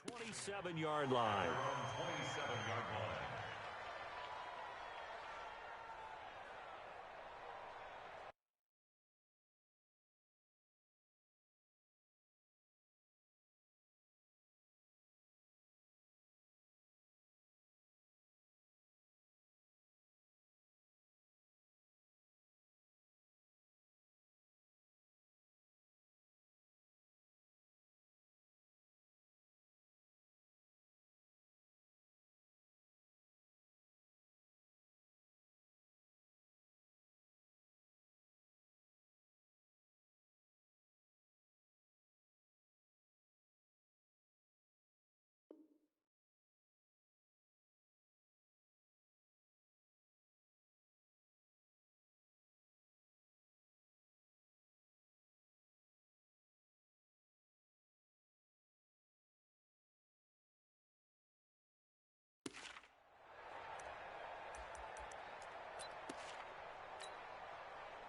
27-yard line. 27-yard line.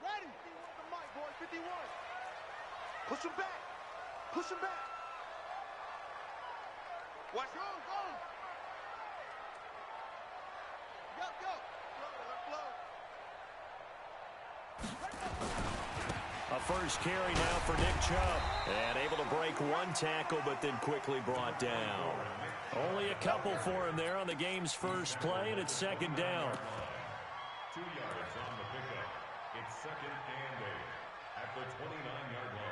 Ready? 51 the mic, boy. 51. Push him back. Push him back. Watch go, go. Go, go. A first carry now for Nick Chubb. And able to break one tackle, but then quickly brought down. Only a couple for him there on the game's first play, and it's second down. 2 yards on the pickup. It's second and 8 at the 29-yard line.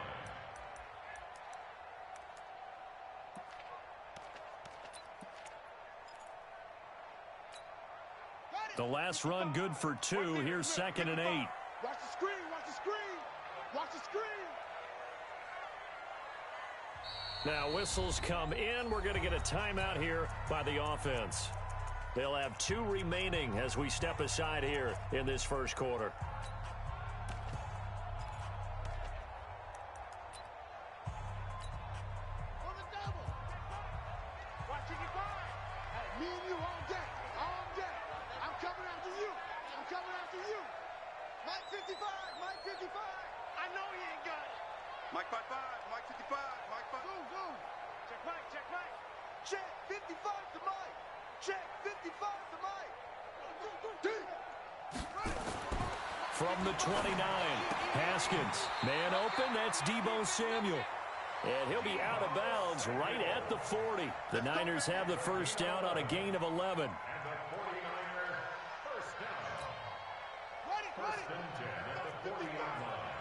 The last run good for 2. Here's second and 8. Watch the screen. Watch the screen. Watch the screen. Now whistles come in. We're going to get a timeout here by the offense. They'll have 2 remaining as we step aside here in this first quarter. On the double. Watch it get by. Hey, me and you all day. All day. I'm coming after you. I'm coming after you. Mike 55. Mike 55. I know he ain't got it. Mike 55. Mike 55. Mike 55. Boom, boom. Check Mike. Check Mike. Check 55 to Mike. Check 55 to Mike. Deep. From the 29, Haskins. Man open, that's Deebo Samuel. And he'll be out of bounds right at the 40. The Niners have the first down on a gain of 11. And the 49er first down. Ready, First and 10 at the 40-yard line.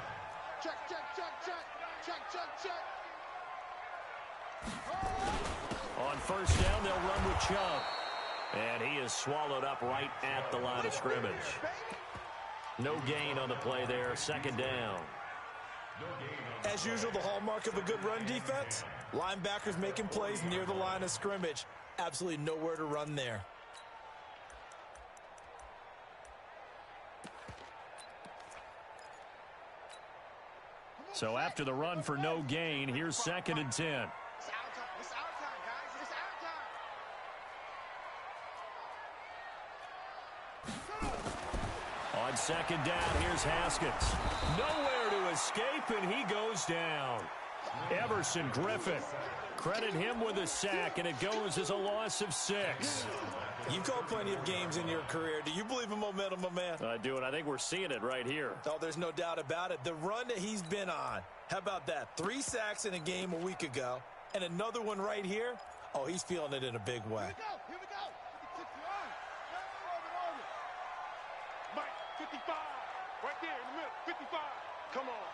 Check, check, check, check. Check, check, check. On first down, they'll run with Chubb. And he is swallowed up right at the line of scrimmage. No gain on the play there. Second down. As usual, the hallmark of a good run defense, linebackers making plays near the line of scrimmage. Absolutely nowhere to run there. So after the run for no gain, here's second and 10. It's our time. It's our time, guys. It's our time. On second down, here's Haskins. Nowhere to escape, and he goes down. Everson Griffin. Credit him with a sack, and it goes as a loss of 6. You've called plenty of games in your career. Do you believe in momentum, my man? I do, and I think we're seeing it right here. Oh, there's no doubt about it. The run that he's been on. How about that? 3 sacks in a game a week ago, and another one right here. Oh, he's feeling it in a big way. Here we go. Here we go. 56 Mike, 55. Right there in the middle. 55. Come on.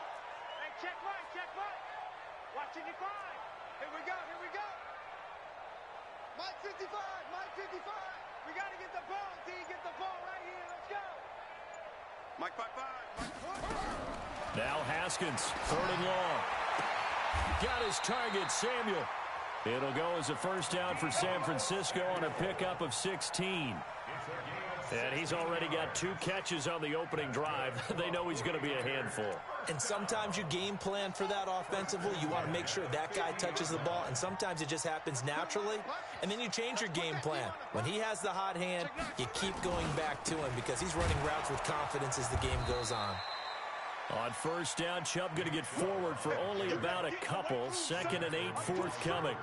Hey, check Mike. Check Mike. Watching it fine. Here we go. Here we go. Mike 55. Mike 55. We got to get the ball, D. Get the ball right here. Let's go. Mike 55. Now Haskins, 3rd and long. Got his target, Samuel. It'll go as a first down for San Francisco on a pickup of 16. And he's already got 2 catches on the opening drive. They know he's going to be a handful. And sometimes you game plan for that offensively. You want to make sure that guy touches the ball, and sometimes it just happens naturally. And then you change your game plan. When he has the hot hand, you keep going back to him because he's running routes with confidence as the game goes on. On first down, Chubb going to get forward for only about a couple. 2nd and 8 forthcoming.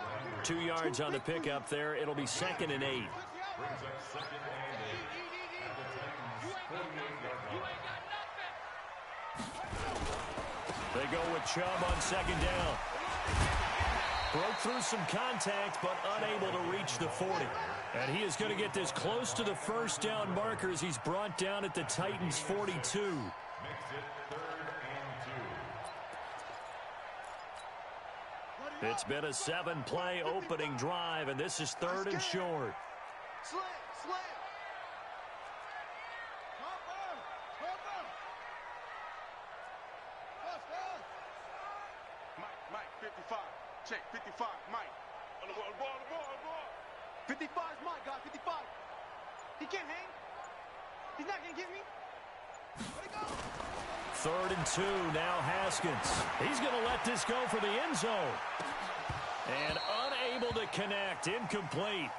2 yards on the pickup there. It'll be 2nd and 8. Brings up 2nd and 8 at the Titans' 48-yard line. They go with Chubb on 2nd down. Broke through some contact, but unable to reach the 40. And he is going to get this close to the first down marker as he's brought down at the Titans' 42. Makes it 3rd and 2. It's been a 7-play opening drive, and this is 3rd and short. Slam, slam. Cover, cover. Mike, 55. Check, 55, Mike. On the ball. 55 is my guy, 55. He can't hang. He's not going to get me. Where'd he go? 3rd and 2, now Haskins. He's going to let this go for the end zone. And unable to connect, incomplete.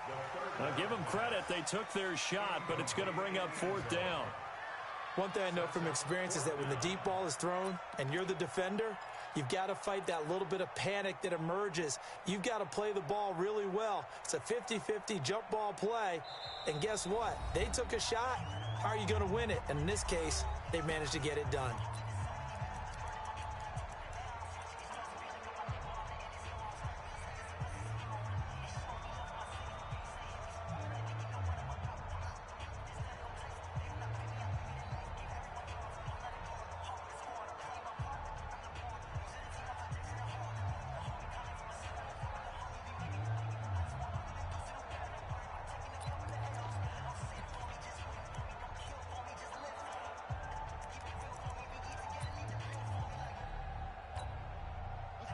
Now give them credit, they took their shot, but it's going to bring up 4th down. One thing I know from experience is that when the deep ball is thrown and you're the defender, you've got to fight that little bit of panic that emerges. You've got to play the ball really well. It's a 50-50 jump ball play. And guess what? They took a shot. How are you going to win it? And in this case, they managed to get it done.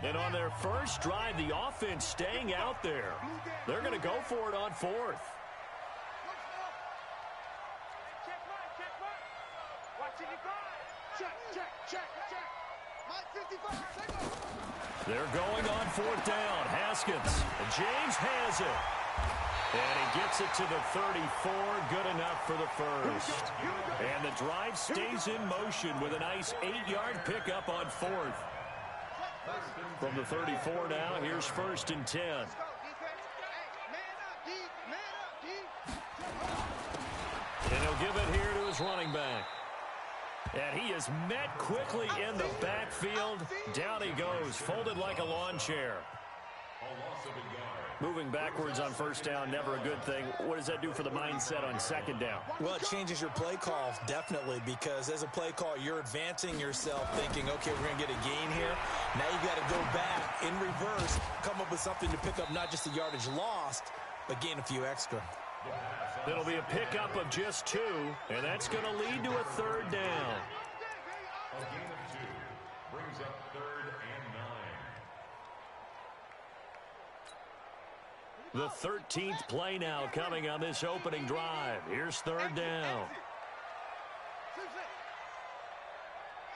And on their first drive, the offense staying out there. They're going to go for it on 4th. Check right. Watching it right. Check. Mike 55, take over. They're going on 4th down. Haskins. James has it. And he gets it to the 34. Good enough for the first. And the drive stays in motion with a nice 8-yard pickup on 4th. From the 34 now, here's 1st and 10. Let's go, defense. Hey, man up, D. And he'll give it here to his running back. And he is met quickly in the backfield. Down he goes, folded like a lawn chair. A loss of a yard. Moving backwards on 1st down, never a good thing. What does that do for the mindset on 2nd down? Well, it changes your play call, definitely, because as a play call, you're advancing yourself thinking, okay, we're going to get a gain here. Now you got to go back in reverse, come up with something to pick up not just the yardage lost, but gain a few extra. It'll be a pickup of just 2, and that's going to lead to a 3rd down. A gain of 2 brings up 3rd and 9. The 13th play now coming on this opening drive. Here's 3rd down.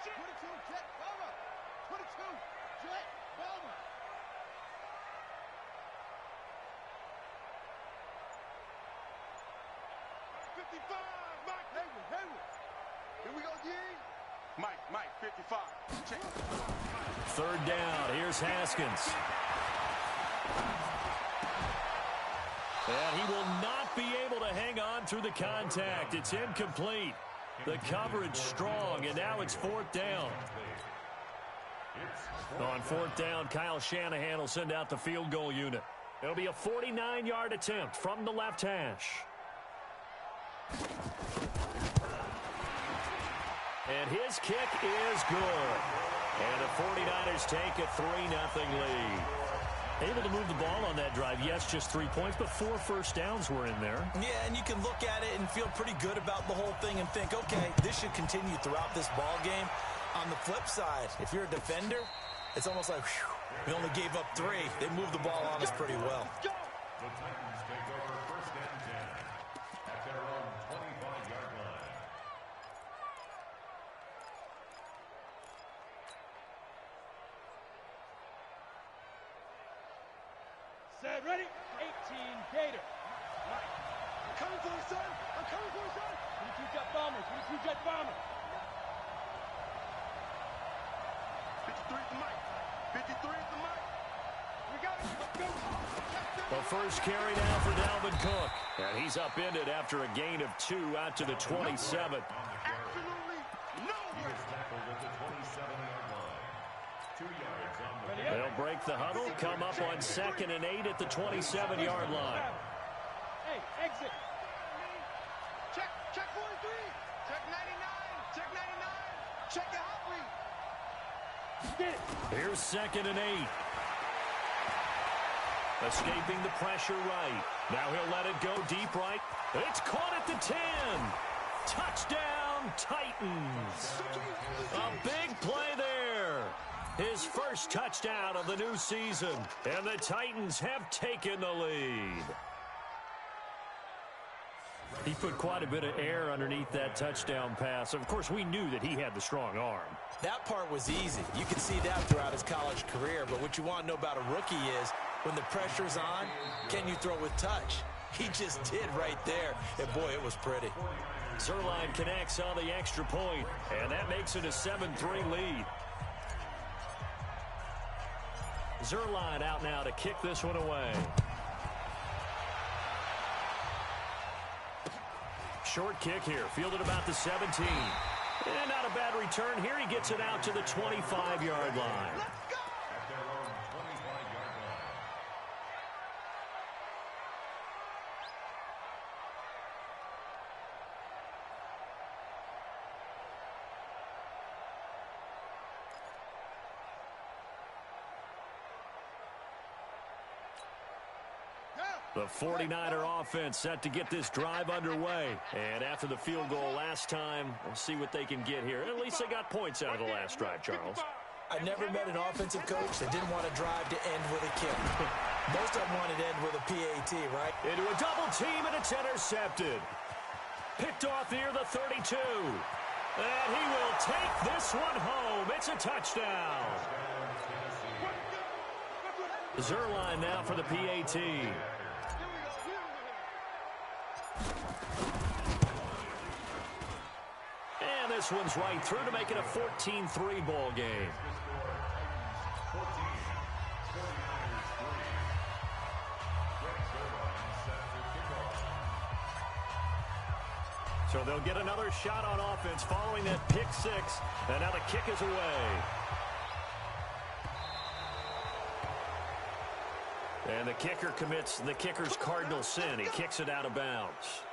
22, jet, cover. 22, jet, cover. Hayward. Here we go, D. Mike, 55. Check. 3rd down. Here's Haskins. And he will not be able to hang on through the contact. It's incomplete. The coverage strong, and now it's 4th down. On 4th down, Kyle Shanahan will send out the field goal unit. It'll be a 49-yard attempt from the left hash. And his kick is good. And the 49ers take a 3-0 lead. Able to move the ball on that drive. Yes, just 3 points, but 4 first downs were in there. Yeah, and you can look at it and feel pretty good about the whole thing and think, okay, this should continue throughout this ball game. On the flip side, if you're a defender, it's almost like, whew, we only gave up 3. They moved the ball on us pretty well. The Titans take over 1st and 10 at their own 25-yard line. Set, ready? 18 Gator. I'm coming for you, son. 22 Jet Bombers. 22 Jet Bombers. 53 is the mic. 53 is the mic. We got it. Let's go. The first carry now for Dalvin Cook. And he's upended after a gain of 2 out to the 27. Absolutely He nowhere. is tackled at the 27-yard line. 2 yards on the pickup. They'll break the huddle, come up on 2nd and 8 at the 27-yard line. Hey, exit. Check 43. Check 99. Check 99. Check your hot read. Get it. Here's 2nd and 8. Escaping the pressure right. Now he'll let it go deep right. It's caught at the 10. Touchdown, Titans. A big play there. His first touchdown of the new season. And the Titans have taken the lead. He put quite a bit of air underneath that touchdown pass. Of course, we knew that he had the strong arm. That part was easy. You can see that throughout his college career. But what you want to know about a rookie is when the pressure's on, can you throw with touch? He just did right there. And, boy, it was pretty. Zerline connects on the extra point, and that makes it a 7-3 lead. Zerline out now to kick this one away. Short kick here, fielded about the 17. And not a bad return here. He gets it out to the 25-yard line. At their own 25-yard line. The 49er offense set to get this drive underway. And after the field goal last time, we'll see what they can get here. At least they got points out of the last drive, Charles. I never met an offensive coach that didn't want to drive to end with a kick. Most of them wanted to end with a PAT, right? Into a double team, and it's intercepted. Picked off near the 32. And he will take this one home. It's a touchdown. Zerline now for the PAT. And this one's right through to make it a 14-3 ball game. So they'll get another shot on offense following that pick six. And now the kick is away. And the kicker commits the kicker's cardinal sin. He kicks it out of bounds.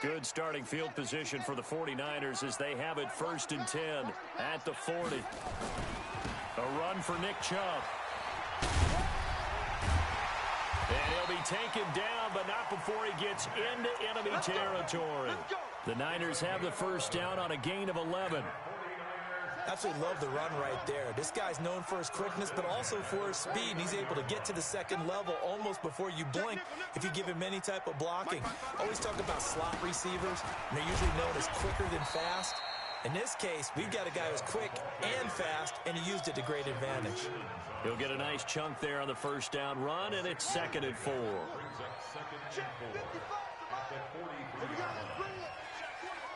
Good starting field position for the 49ers as they have it 1st and 10 at the 40. A run for Nick Chubb. And he'll be taken down, but not before he gets into enemy territory. The Niners have the first down on a gain of 11. Absolutely love the run right there. This guy's known for his quickness, but also for his speed, and he's able to get to the second level almost before you blink if you give him any type of blocking. Always talk about slot receivers, and they're usually known as quicker than fast. In this case, we've got a guy who's quick and fast, and he used it to great advantage. He'll get a nice chunk there on the first down run, and it's 2nd and 4. Brings up 2nd and 4 at the 43-yard line.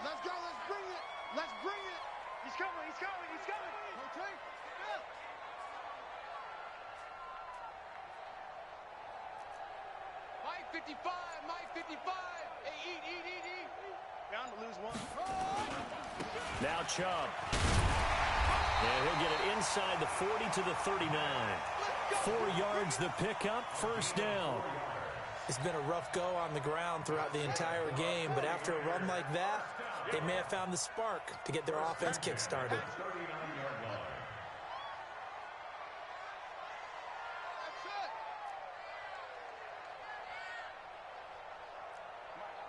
Let's go, let's bring it. Let's bring it. He's coming, he's coming, he's coming. Okay. Mike 55, Mike 55. Hey, eat. Bound to lose one. Now Chubb. And he'll get it inside the 40 to the 39. 4 yards the pickup, first down. It's been a rough go on the ground throughout the entire game, but after a run like that, they may have found the spark to get their offense kick-started. 39-yard line.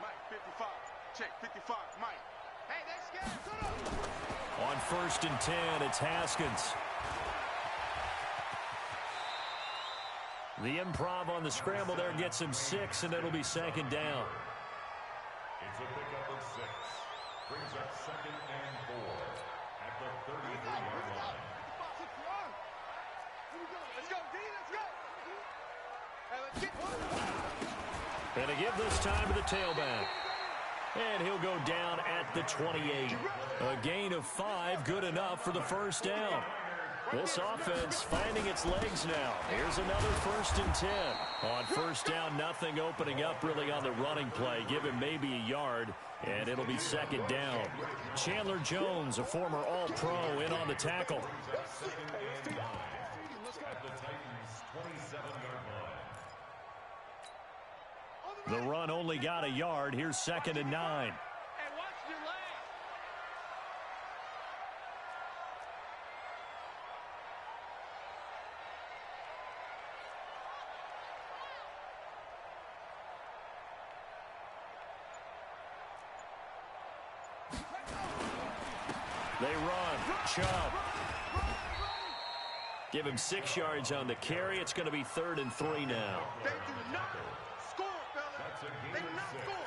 Mike 55. Check 55. Mike. Hey, they scared. On 1st and 10, it's Haskins. The improv on the scramble there gets him 6, and it'll be 2nd down. It's a pickup of 6. Brings up 2nd and 4 at the 33-yard line. Let's go, D, let's go. Hey, let's get one. And to give this time to the tailback. And he'll go down at the 28. A gain of 5, good enough for the first down. This offense finding its legs now. Here's another 1st and 10. On first down, nothing opening up really on the running play. Give him maybe a yard, and it'll be 2nd down. Chandler Jones, a former All-Pro, in on the tackle. The run only got a yard. Here's 2nd and 9. They run. Chubb. Give him 6 yards on the carry. It's going to be 3rd and 3 now. They do not score, fellas. They do not score.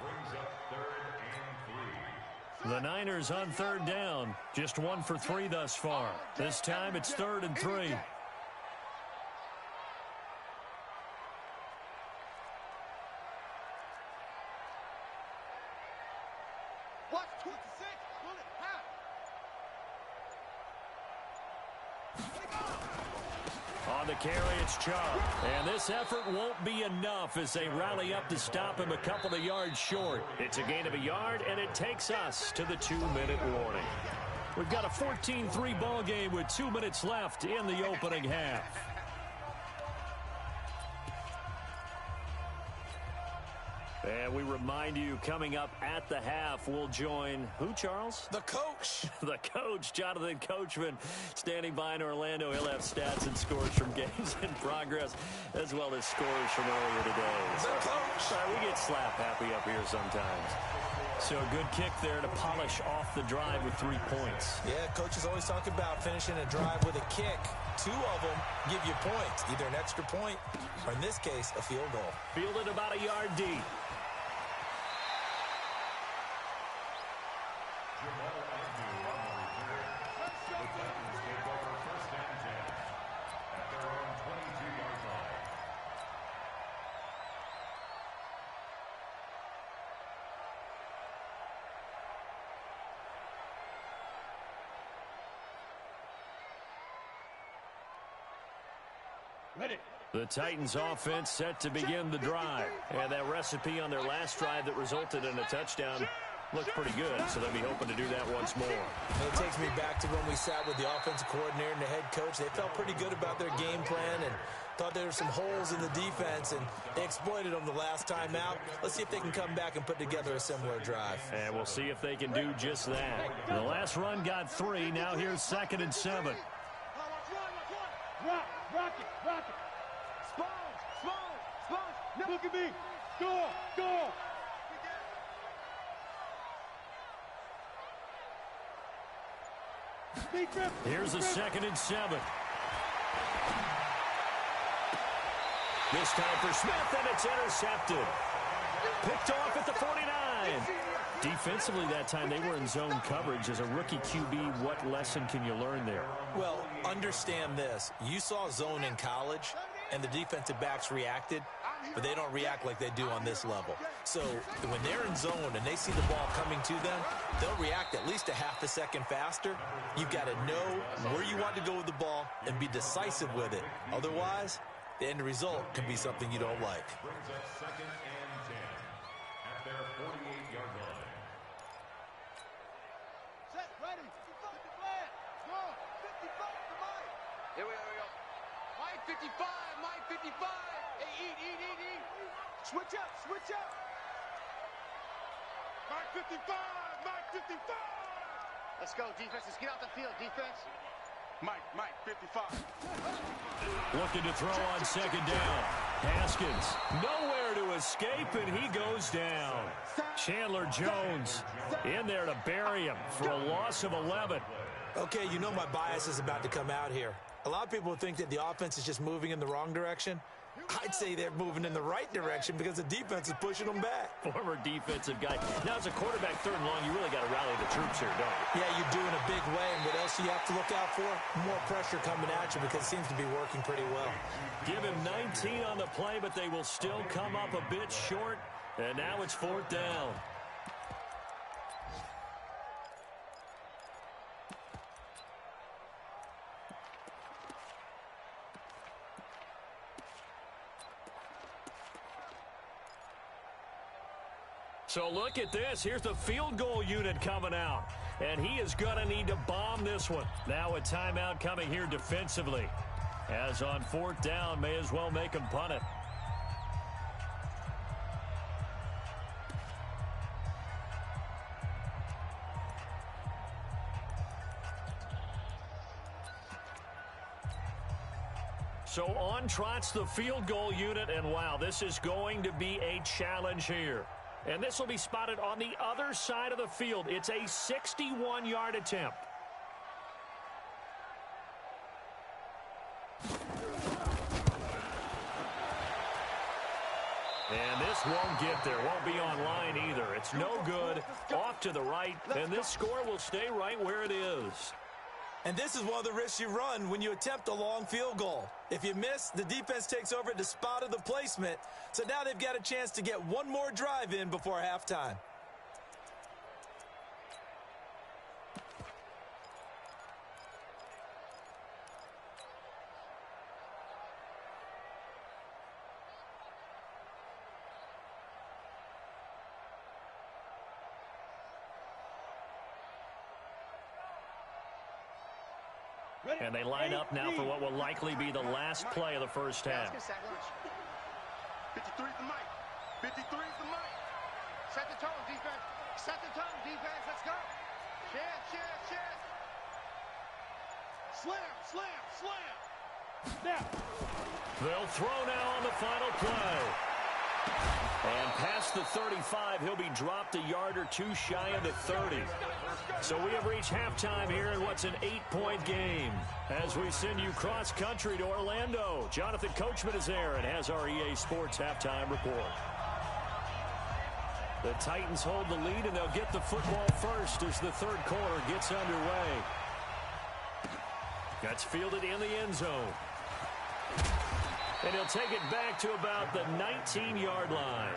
Brings up 3rd and 3. The Niners on 3rd down. Just 1 for 3 thus far. This time it's 3rd and 3. Watch 26. Pull it. Half. On the carry, it's Chubb. And this effort won't be enough as they rally up to stop him a couple of yards short. It's a gain of a yard, and it takes us to the 2-minute warning. We've got a 14-3 ball game with 2 minutes left in the opening half. And we remind you, coming up at the half, we'll join who, Charles? The coach. The coach, Jonathan Coachman, standing by in Orlando. He'll have stats and scores from games in progress, as well as scores from earlier today. The coach. We get slap happy up here sometimes. So a good kick there to polish off the drive with 3 points. Yeah, coaches always talk about finishing a drive with a kick. 2 of them give you points, either an extra point or, in this case, a field goal. Fielded about a yard deep. Ready. The Titans offense set to begin the drive. And that recipe on their last drive that resulted in a touchdown looked pretty good, so they'll be hoping to do that once more. It takes me back to when we sat with the offensive coordinator and the head coach. They felt pretty good about their game plan and thought there were some holes in the defense, and they exploited them the last time out. Let's see if they can come back and put together a similar drive. And we'll see if they can do just that. The last run got 3. Now here's 2nd and 7. Rock it. Sponge. Look at me. Go. Here's a 2nd and 7. This time for Smith, and it's intercepted. Picked off at the 49. Defensively that time, they were in zone coverage. As a rookie QB, what lesson can you learn there? Well, understand this. You saw zone in college, and the defensive backs reacted, but they don't react like they do on this level. So when they're in zone and they see the ball coming to them, they'll react at least a half a second faster. You've got to know where you want to go with the ball and be decisive with it. Otherwise, the end result can be something you don't like. Brings up 2nd and 10 at their 48-yard line. Set, ready. 55 the flag. Go. 55 to Mike. Here we go. Mike 55. Mike 55. Hey, eat. Switch up. Mike 55. Mike 55. Let's go, defense. Let's get out the field, defense. Mike 55. Looking to throw on 2nd down. Haskins, nowhere to escape, and he goes down. Chandler Jones in there to bury him for a loss of 11. Okay, you know my bias is about to come out here. A lot of people think that the offense is just moving in the wrong direction. I'd say they're moving in the right direction because the defense is pushing them back. Former defensive guy. Now, as a quarterback, 3rd and long, you really got to rally the troops here, don't you? Yeah, you do in a big way. And what else do you have to look out for? More pressure coming at you because it seems to be working pretty well. Give him 19 on the play, but they will still come up a bit short. And now it's 4th down. So look at this. Here's the field goal unit coming out. And he is going to need to bomb this one. Now a timeout coming here defensively. As on 4th down, may as well make him punt it. So on trots the field goal unit, and wow, this is going to be a challenge here. And this will be spotted on the other side of the field. It's a 61-yard attempt. And this won't get there. Won't be on line either. It's no good. Off to the right, and this score will stay right where it is. And this is one of the risks you run when you attempt a long field goal. If you miss, the defense takes over at the spot of the placement. So now they've got a chance to get one more drive in before halftime. And they line up now for what will likely be the last play of the first half. 53's the mic. 53's the mic. Set the tone, defense. Set the tone, defense. Let's go. Chance. Slam, slam, slam. Now. They'll throw now on the final play. And past the 35, he'll be dropped a yard or two shy of the 30. So we have reached halftime here in what's an 8-point game. As we send you cross-country to Orlando, Jonathan Coachman is there and has our EA Sports halftime report. The Titans hold the lead, and they'll get the football first as the third quarter gets underway. That's fielded in the end zone. And he'll take it back to about the 19-yard line.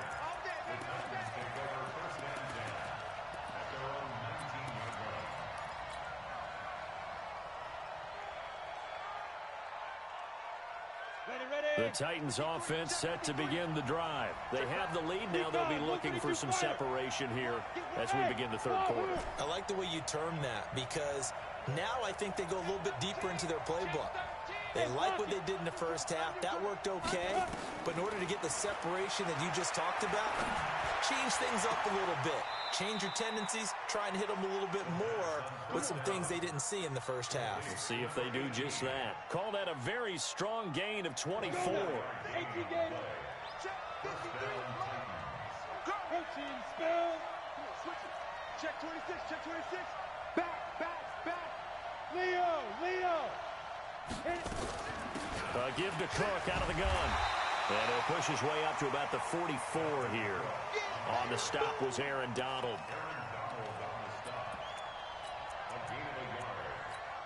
The Titans offense set to begin the drive. They have the lead. Now they'll be looking for some separation here as we begin the third quarter. I like the way you term that, because now I think they go a little bit deeper into their playbook. They like what they did in the first half. That worked okay. But in order to get the separation that you just talked about, change things up a little bit. Change your tendencies. Try and hit them a little bit more with some things they didn't see in the first half. We'll see if they do just that. Call that a very strong gain of 24. 18 gain. Coaching spell. Check 26, check 26. Back. Leo. Give to Cook out of the gun. And he'll push his way up to about the 44 here. On the stop was Aaron Donald. A gain of a yard.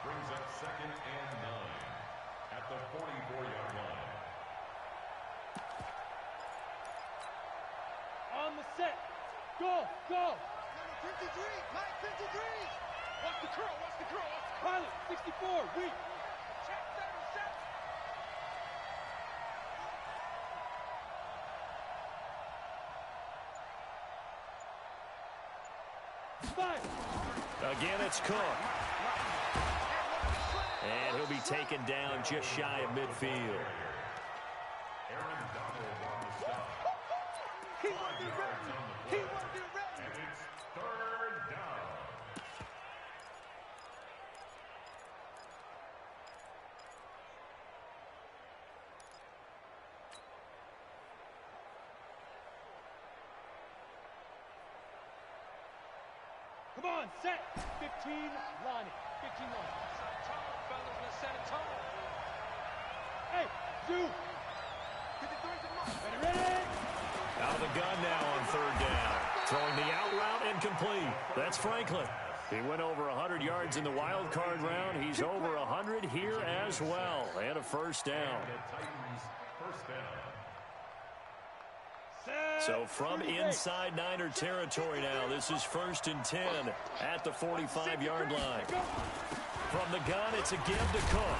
Brings up 2nd and 9 at the 44-yard line. On the set. Go. Number 53, Mike 53. Watch the curl. Pilot, 64, weak. Check 77. Again, it's Cook. And he'll be taken down just shy of midfield. Aaron Donald on the stop. He won't be ready. And it's 3rd down. Come on, set. 15, Lonnie. 15, Lonnie. Set a tone, fellas. Let's set a tone. Hey, Zoo. 53's the mark. Ready? Out of the gun now on 3rd down. Throwing the out route incomplete. That's Franklin. He went over 100 yards in the wild card round. He's over 100 here as well. And a first down. The Titans first down. So from inside Niner territory now, this is 1st and 10 at the 45-yard line. From the gun, it's a give to Cook.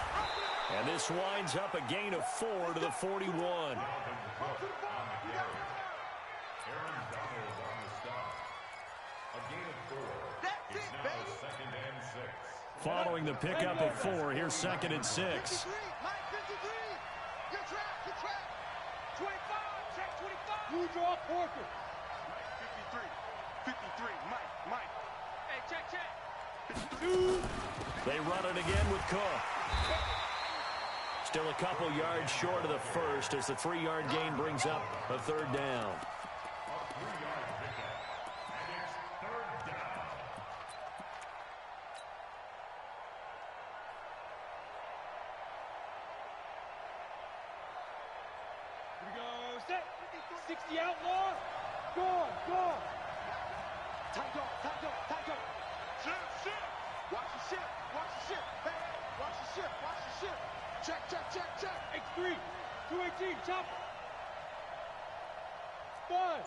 And this winds up a gain of 4 to the 41. Aaron Donald on the stop. A gain of 4. It's now 2nd and 6. Following the pickup of 4, here's 2nd and 6. 53, Mike 53. Good track. 25, check 25. You draw Porter. Mike 53, Mike. Hey, check. 52. They run it again with Cook. Still a couple yards short of the first as the 3-yard gain brings up a 3rd down. A 3-yard pickup. And it's 3rd down. Here we go, set. 60 outlaw. Gone. Tight go. Shit. Watch the ship. Hey, watch the ship. Check. X3, 218, chopper. Buzz.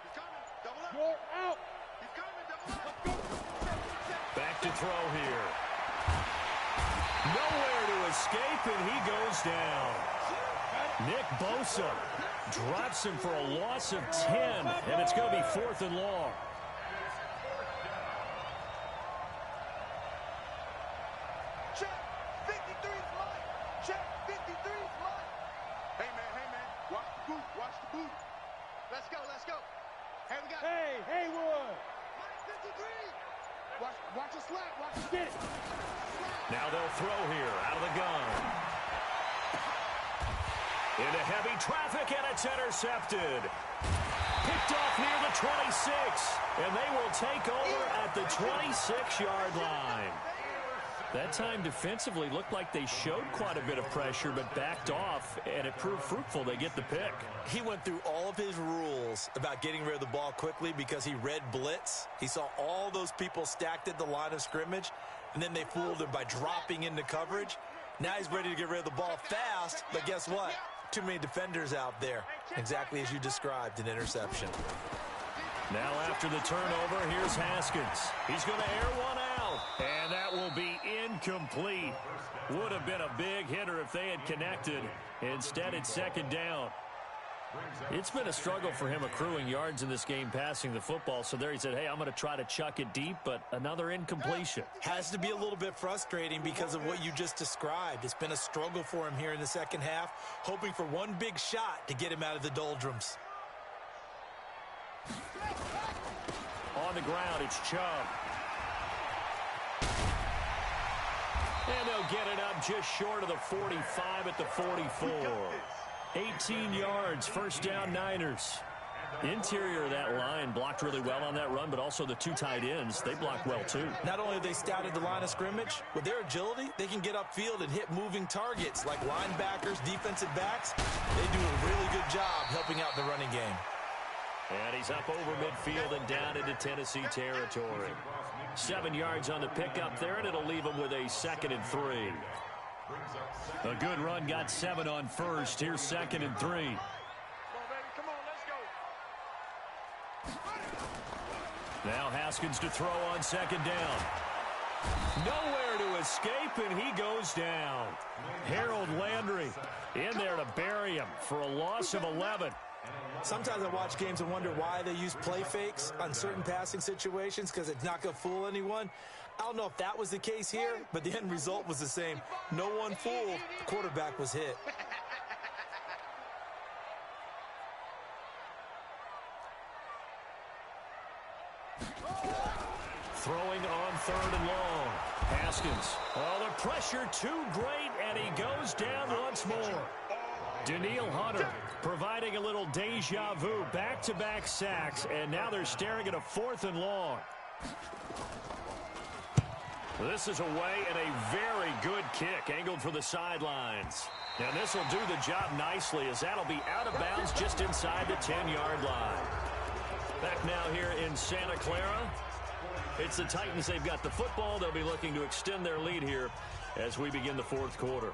He's coming. Double up. You're out. He's coming. Double up. Let's go. Back to throw here. Nowhere to escape, and he goes down. Nick Bosa drops him for a loss of 10, and it's going to be 4th and long. Check. 53's Mike. Check. 53's Mike. Hey, man. Watch the boot. Let's go. Hey, we got Hey, Haywood. Mike 53. Watch the slap. Get it. Now they'll throw here out of the gun. Into heavy traffic, and it's intercepted. Picked off near the 26, and they will take over at the 26-yard line. That time defensively looked like they showed quite a bit of pressure but backed off, and it proved fruitful. They get the pick. He went through all of his rules about getting rid of the ball quickly because he read blitz. He saw all those people stacked at the line of scrimmage, and then they fooled him by dropping into coverage. Now he's ready to get rid of the ball fast, but guess what? Too many defenders out there. Exactly as you described, an interception. Now after the turnover, here's Haskins. He's going to air one out, and that will be incomplete. Would have been a big hitter if they had connected. Instead, it's 2nd down. It's been a struggle for him accruing yards in this game passing the football. So there he said, hey, I'm going to try to chuck it deep, but another incompletion. Has to be a little bit frustrating because of what you just described. It's been a struggle for him here in the second half, hoping for one big shot to get him out of the doldrums. On the ground, it's Chubb. And they'll get it up just short of the 45 at the 44. 18 yards, 1st down Niners. Interior of that line blocked really well on that run, but also the 2 tight ends, they blocked well too. Not only have they scouted the line of scrimmage, with their agility, they can get upfield and hit moving targets like linebackers, defensive backs. They do a really good job helping out the running game. And he's up over midfield and down into Tennessee territory. 7 yards on the pickup there, and it'll leave him with a 2nd and 3. A good run, got 7 on first. Here's 2nd and 3. Come on, baby. Come on, let's go. Now Haskins to throw on 2nd down. Nowhere to escape, and he goes down. Harold Landry in there to bury him for a loss of 11. Sometimes I watch games and wonder why they use play fakes on certain passing situations because it's not going to fool anyone. I don't know if that was the case here, but the end result was the same. No one fooled. The quarterback was hit. Throwing on 3rd and long. Haskins. Oh, the pressure too great, and he goes down once more. Daniil Hunter providing a little deja vu, back-to-back sacks, and now they're staring at a 4th and long. This is away and a very good kick angled for the sidelines. And this will do the job nicely as that'll be out of bounds just inside the 10-yard line. Back now here in Santa Clara. It's the Titans. They've got the football. They'll be looking to extend their lead here as we begin the 4th quarter.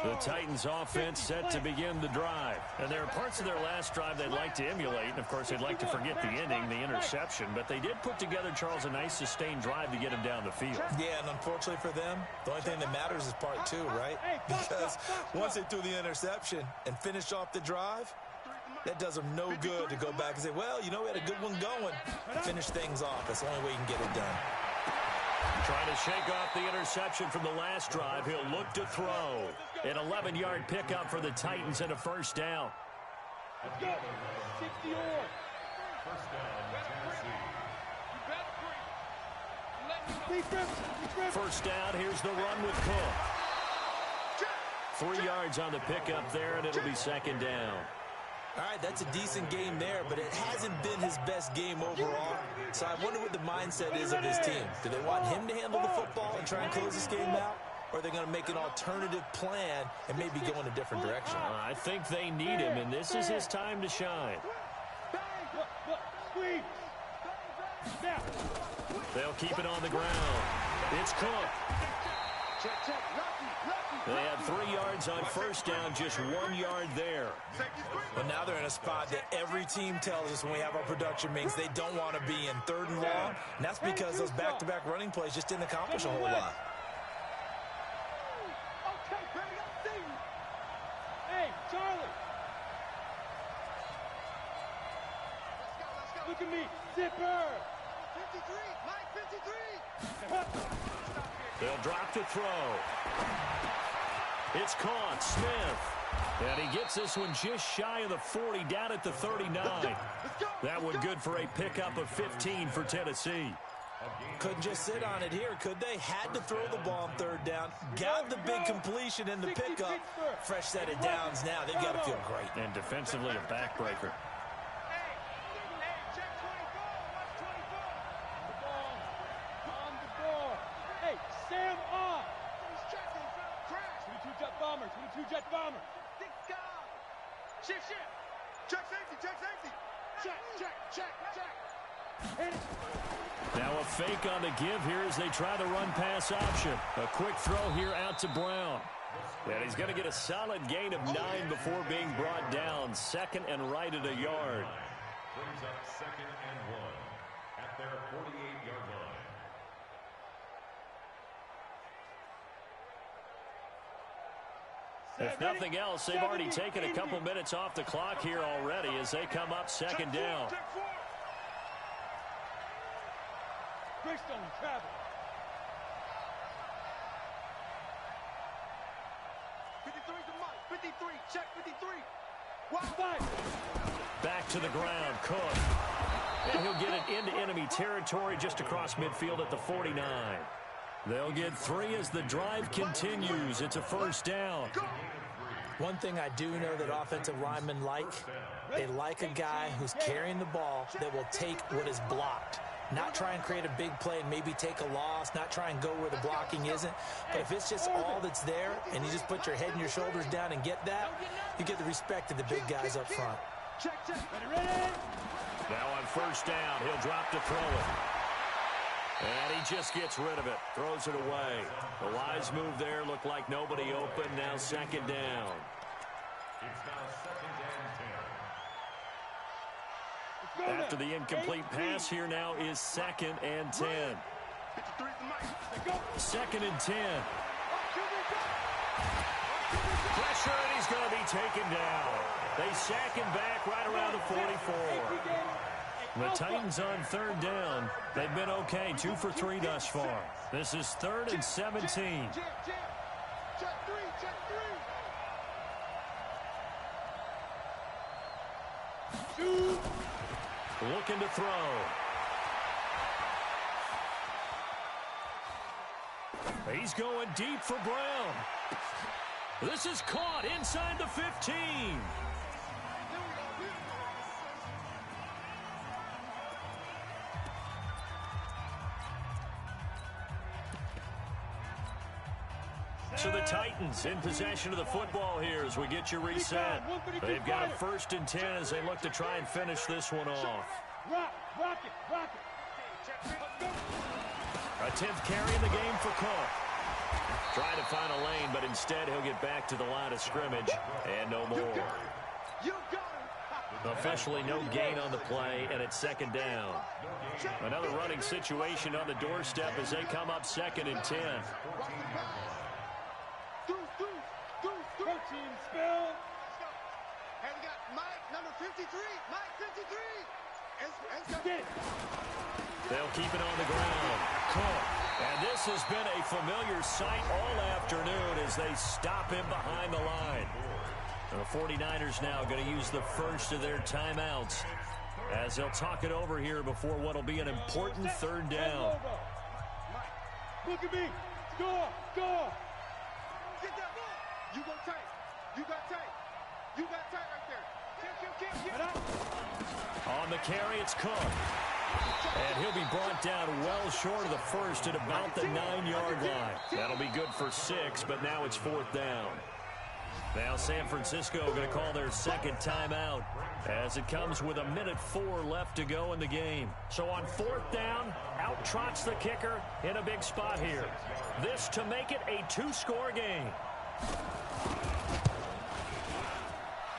The Titans offense set to begin the drive. And there are parts of their last drive they'd like to emulate. And, of course, they'd like to forget the ending, the interception. But they did put together, Charles, a nice sustained drive to get him down the field. Yeah, and unfortunately for them, the only thing that matters is part 2, right? Because once they threw the interception and finished off the drive, That does them no good to go back and say, well, you know, we had a good one going. Finish things off. That's the only way you can get it done. Trying to shake off the interception from the last drive. He'll look to throw. An 11-yard pickup for the Titans and a first down. Let's go. 60 on. First down, Tennessee. First down, here's the run with Cook. 3 yards on the pickup there, and it'll be second down. All right, that's a decent game there, but it hasn't been his best game overall. So I wonder what the mindset is of his team. Do they want him to handle the football and try and close this game out? Or are they going to make an alternative plan and maybe go in a different direction? I think they need him, and this is his time to shine. They'll keep it on the ground. It's Cook. They had 3 yards on first down, just 1 yard there. Well, now they're in a spot that every team tells us when we have our production meetings they don't want to be in, 3rd and long. And that's because those back-to-back running plays just didn't accomplish a whole lot. Okay, baby, I see you. Hey, Charlie. Look at me, zipper. 53, Mike 53. They'll drop to throw. It's caught. Smith. And he gets this one just shy of the 40, down at the 39. That one good for a pickup of 15 for Tennessee. Couldn't just sit on it here, could they? Had to throw the ball on 3rd down. Got the big completion in the pickup. Fresh set of downs now. They've got to feel great. And defensively a backbreaker. Jet bomber. Shift. Check safety. Check. Now a fake on the give here as they try the run-pass option. A quick throw here out to Brown. And he's going to get a solid gain of 9 before being brought down. 2nd and right at a yard. Brings up 2nd and 1 at their 48-yard line. If nothing else, they've already taken a couple minutes off the clock here already as they come up 2nd down. Greystone travel. 53 to Mike. 53. Check 53. Back to the ground, Cook. And he'll get it into enemy territory just across midfield at the 49. They'll get 3 as the drive continues. It's a first down. One thing I do know that offensive linemen like, they like a guy who's carrying the ball that will take what is blocked. Not try and create a big play and maybe take a loss, not try and go where the blocking isn't. But if it's just all that's there and you just put your head and your shoulders down and get that, you get the respect of the big guys up front. Ready. Now on first down, he'll drop to throw it. And he just gets rid of it, throws it away. The wise move there, looked like nobody open, now 2nd down. It's now 2nd and 10. After the incomplete pass, here now is 2nd and 10. 2nd and 10. Pressure, and he's going to be taken down. They sack him back right around the 44. The Titans on 3rd down. They've been okay, 2 for 3 thus far. This is 3rd and 17. Check 3. Looking to throw. He's going deep for Brown. This is caught inside the 15. So the Titans in possession of the football here as we get you reset. They've got a 1st and 10 as they look to try and finish this one off. Rock it. A 10th carry in the game for Cook. Trying to find a lane, but instead he'll get back to the line of scrimmage and no more. Officially no gain on the play, and it's 2nd down. Another running situation on the doorstep as they come up 2nd and 10. 13 spell. And we got Mike, number 53. Mike, 53. Get it. They'll keep it on the ground. Cook. And this has been a familiar sight all afternoon as they stop him behind the line. The 49ers now going to use the first of their timeouts as they'll talk it over here before what will be an important third down. Mike, look at me. Score. Score. Get that ball. You go tight. You got tight. You got tight right there. On the carry, it's Cook. And he'll be brought down well short of the first at about the 9-yard line. That'll be good for 6, but now it's 4th down. Now San Francisco going to call their second timeout as it comes with 1:04 left to go in the game. So on 4th down, out trots the kicker in a big spot here. This to make it a 2-score game.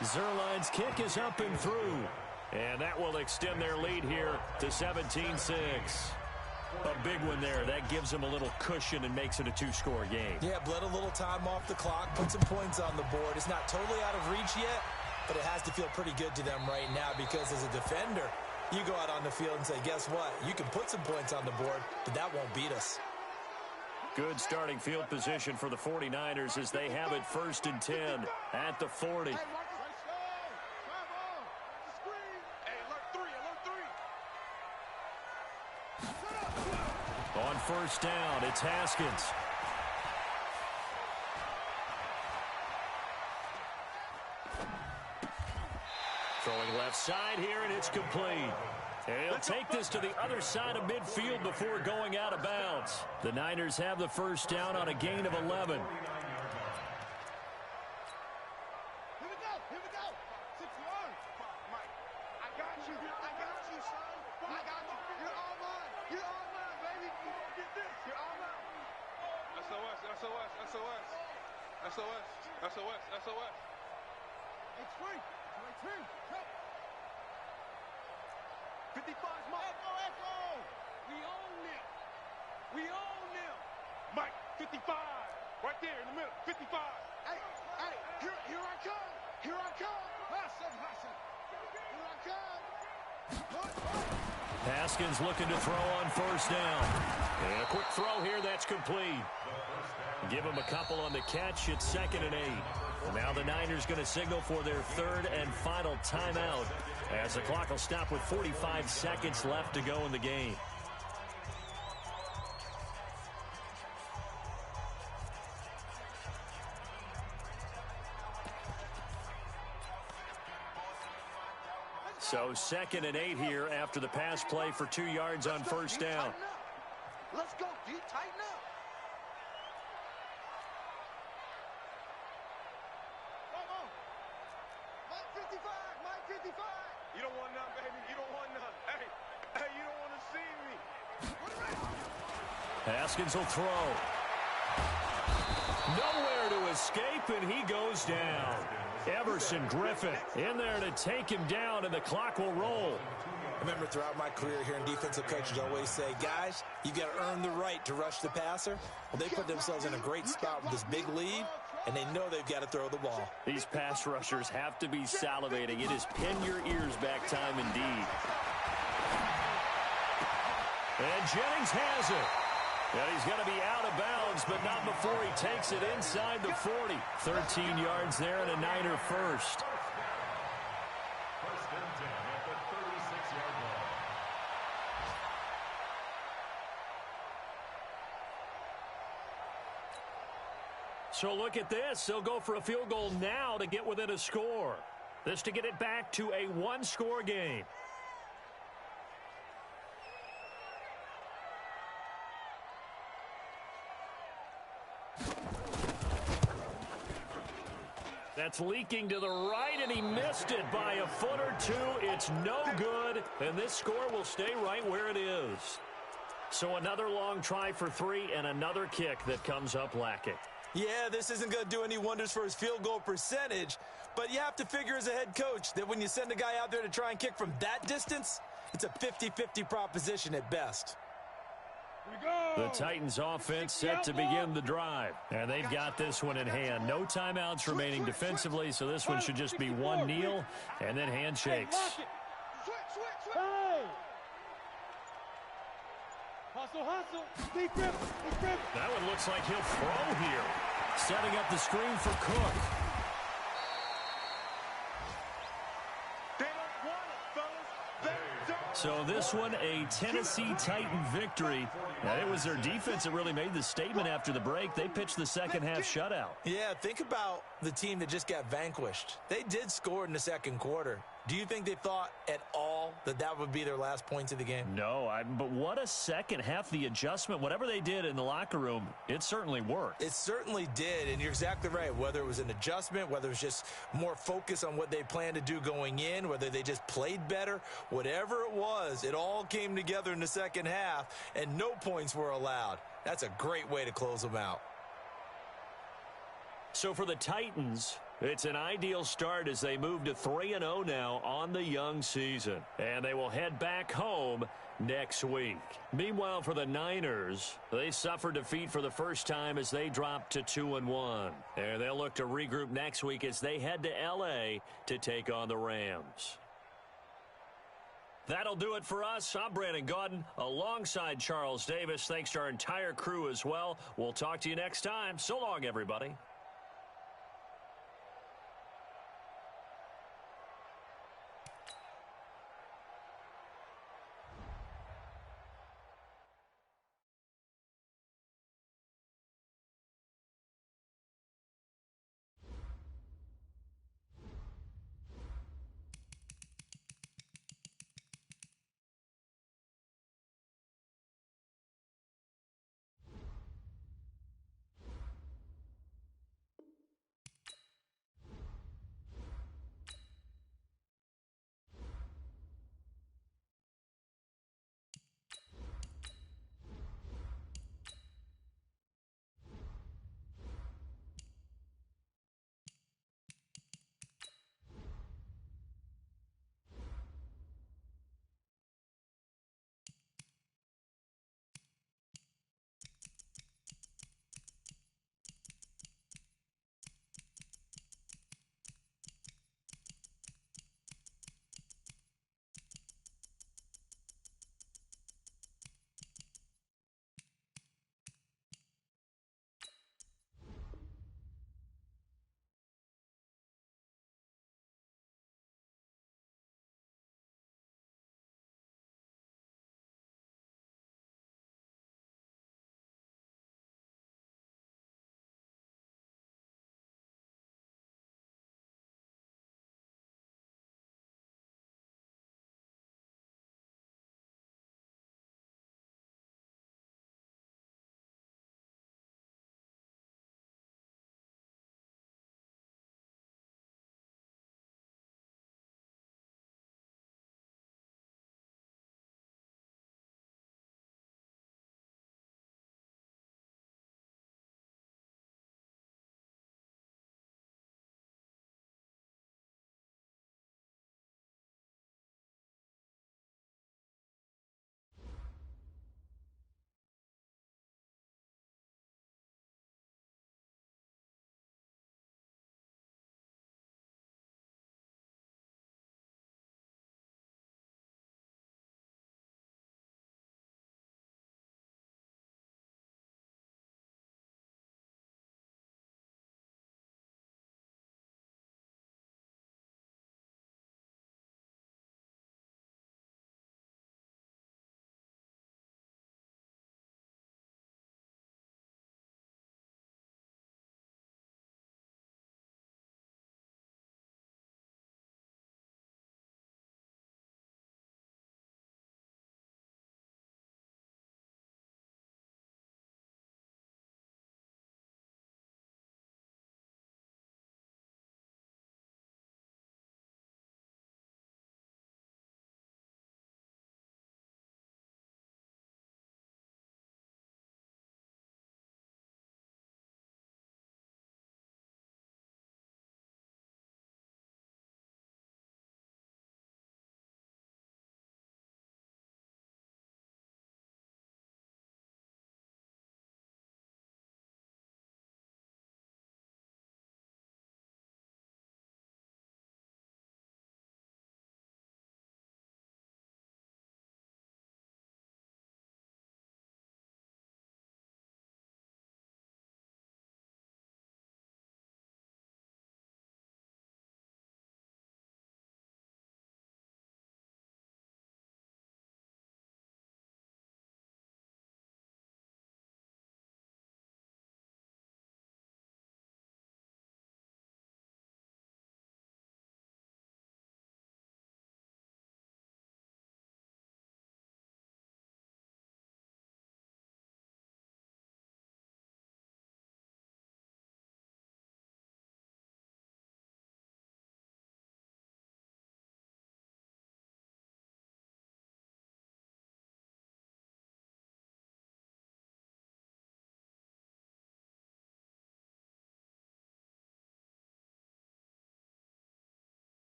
Zerline's kick is up and through. And that will extend their lead here to 17-6. A big one there. That gives them a little cushion and makes it a 2-score game. Yeah, bled a little time off the clock, put some points on the board. It's not totally out of reach yet, but it has to feel pretty good to them right now because as a defender, you go out on the field and say, guess what? You can put some points on the board, but that won't beat us. Good starting field position for the 49ers as they have it 1st and 10 at the 40. On 1st down, it's Haskins. Throwing left side here, and it's complete. And he'll take this to the other side of midfield before going out of bounds. The Niners have the 1st down on a gain of 11. SOS. It's free. 55's Mike. Echo. We own them. Mike, 55. Right there in the middle. 55. Hey, here I come. Hassan. Here I come. Haskins looking to throw on 1st down. And a quick throw here, that's complete. Give him a couple on the catch. It's 2nd and 8. Now the Niners going to signal for their 3rd and final timeout as the clock will stop with 45 seconds left to go in the game. So 2nd and 8 here after the pass play for 2 yards on 1st down. Let's go, D. Tighten up. Mike 55. You don't want none, baby. You don't want none. Hey, you don't want to see me. Haskins will throw. Nowhere to escape, and he goes down. Everson Griffin in there to take him down, and the clock will roll. I remember throughout my career here in defensive coaches always say, guys, you got to earn the right to rush the passer. Well, they put themselves in a great spot with this big lead, and they know they've got to throw the ball. These pass rushers have to be salivating. It is pin your ears back time indeed. And Jennings has it. And he's going to be out of bounds, but not before he takes it inside the 40. 13 yards there and a Niner first. 1st and 10 at the 36-yard line. So look at this. They'll go for a field goal now to get within a score. This to get it back to a 1-score game. That's leaking to the right, and he missed it by a foot or two. It's no good, and this score will stay right where it is. So another long try for 3 and another kick that comes up lacking. Yeah, this isn't going to do any wonders for his field goal percentage, but you have to figure as a head coach that when you send a guy out there to try and kick from that distance, it's a 50-50 proposition at best. The Titans offense set to begin the drive. And they've got this one in hand. No timeouts remaining defensively, so this one should just be one kneel and then handshakes. Hey! Hustle. Deep grip. That one looks like he'll throw here. Setting up the screen for Cook. They don't want it, fellas. They don't. So this one, a Tennessee Titan victory. And it was their defense that really made the statement after the break. They pitched the second half shutout. Yeah, think about the team that just got vanquished. They did score in the second quarter. Do you think they thought at all that that would be their last points of the game? No, but what a second half. The adjustment, whatever they did in the locker room, it certainly worked. It certainly did, and you're exactly right. Whether it was an adjustment, whether it was just more focus on what they planned to do going in, whether they just played better, whatever it was, it all came together in the second half, and no points were allowed. That's a great way to close them out. So for the Titans, it's an ideal start as they move to 3-0 now on the young season. And they will head back home next week. Meanwhile, for the Niners, they suffered defeat for the first time as they dropped to 2-1. And they'll look to regroup next week as they head to L.A. to take on the Rams. That'll do it for us. I'm Brandon Gaudin alongside Charles Davis. Thanks to our entire crew as well. We'll talk to you next time. So long, everybody.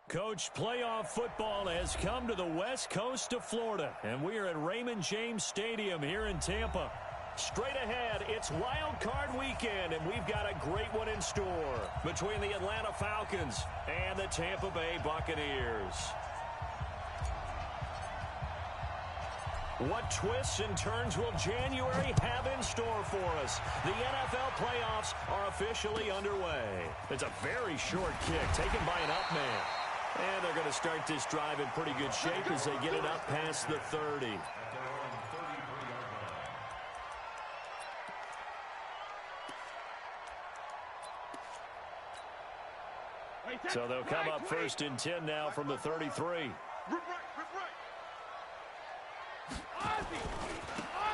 Coach, playoff football has come to the west coast of Florida, and we are at Raymond James Stadium here in Tampa. Straight ahead, it's Wild Card Weekend, and we've got a great one in store between the Atlanta Falcons and the Tampa Bay Buccaneers. What twists and turns will January have in store for us? The NFL playoffs are officially underway. It's a very short kick taken by an up man. And they're going to start this drive in pretty good shape as they get it up past the 30. So they'll come up first and 10 now from the 33.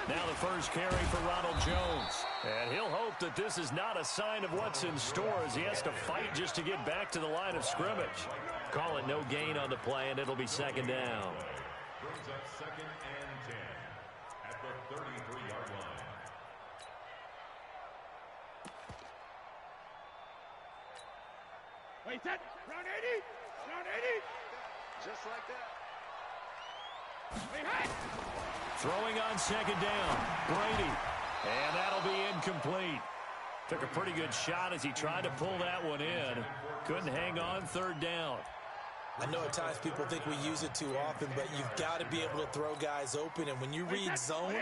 Now the first carry for Ronald Jones. And he'll hope that this is not a sign of what's in store as he has to fight just to get back to the line of scrimmage. Call it no gain on the play, and it'll be second down. Brings up second and 10 at the 33-yard line. Wait, that round 80, round 80, Just like that. wait, hey! Throwing on second down, Brady. And that'll be incomplete. Took a pretty good shot as he tried to pull that one in. Couldn't hang on third down. I know at times people think we use it too often, but you've got to be able to throw guys open. And when you read zone,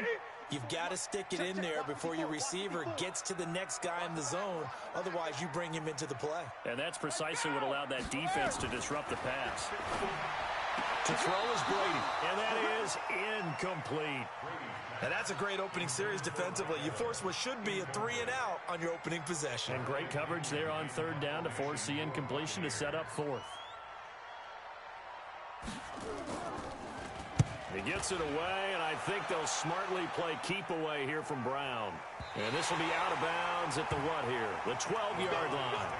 you've got to stick it in there before your receiver gets to the next guy in the zone. Otherwise, you bring him into the play. And that's precisely what allowed that defense to disrupt the pass. To throw is Brady, and that is incomplete. Now, that's a great opening series defensively. You force what should be a 3-and-out on your opening possession. And great coverage there on third down to force the incompletion to set up fourth. He gets it away, and I think they'll smartly play keep away here from Brown. And this will be out of bounds at the what here? The 12-yard line.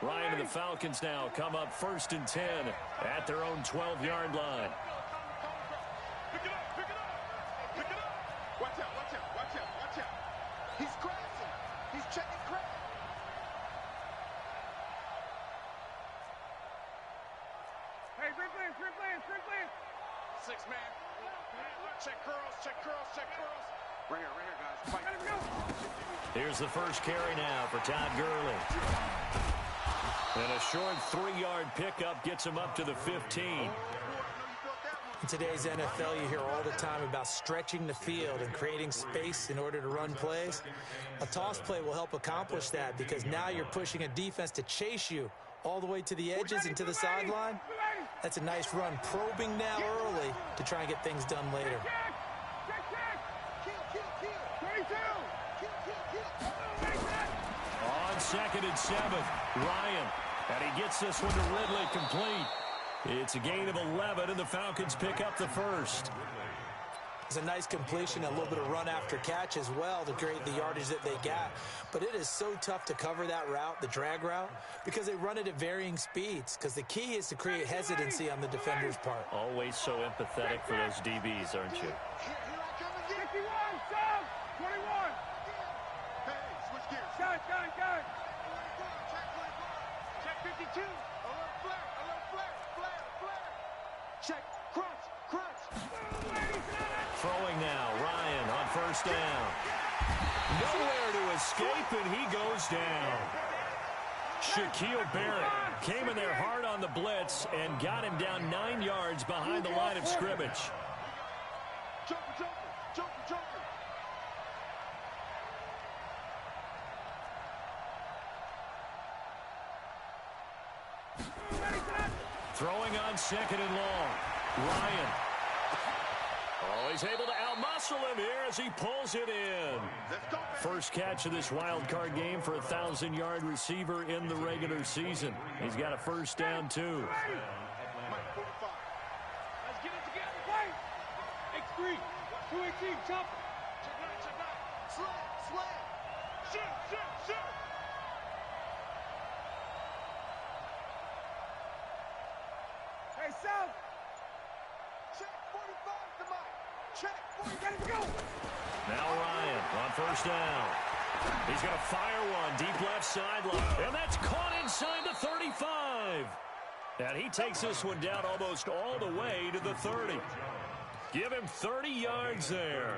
Ryan and the Falcons now come up first and 10 at their own 12-yard line. Pick it up, pick it up, pick it up. Watch out, watch out, watch out, watch out. He's crashing. He's checking crash. Hey, free players, free players, free players. 6 man. Check curls, check curls, check curls. Right here, guys. Fight. Let him go. Here's the first carry now for Todd Gurley. And a short 3-yard pickup gets him up to the 15. In today's NFL, you hear all the time about stretching the field and creating space in order to run plays. A toss play will help accomplish that because now you're pushing a defense to chase you all the way to the edges and to the sideline. That's a nice run, probing now early to try and get things done later. Check, check. Kill. 32. On second and 7, Ryan. And he gets this one to Ridley complete. It's a gain of 11, and the Falcons pick up the first. It's a nice completion, a little bit of run after catch as well to create the yardage that they got. But it is so tough to cover that route, the drag route, because they run it at varying speeds. Because the key is to create hesitancy on the defender's part. Always so empathetic for those DBs, aren't you? Here I come again. 51, sub, 21. Hey, switch gears. Got it. Check 52. Alert flare. Check, crunch. Throwing now, Ryan on first down. Nowhere to escape, and he goes down. Shaquille Barrett came in there hard on the blitz and got him down 9 yards behind the line of scrimmage. Joker. Throwing on second and long. Ryan. Oh, he's able to outmuscle him here as he pulls it in. Let's go, baby. First catch of this wild card game for a 1,000-yard receiver in the regular season. He's got a first down, too. Mike 45. Let's get it together. Play. X3. 218. Chopper. Check right. Slam. Shoot. Hey, South. Check 45 to Mike. Check 45. Go. Now Ryan on first down. He's going to fire one deep left sideline. And that's caught inside the 35. And he takes this one down almost all the way to the 30. Give him 30 yards there.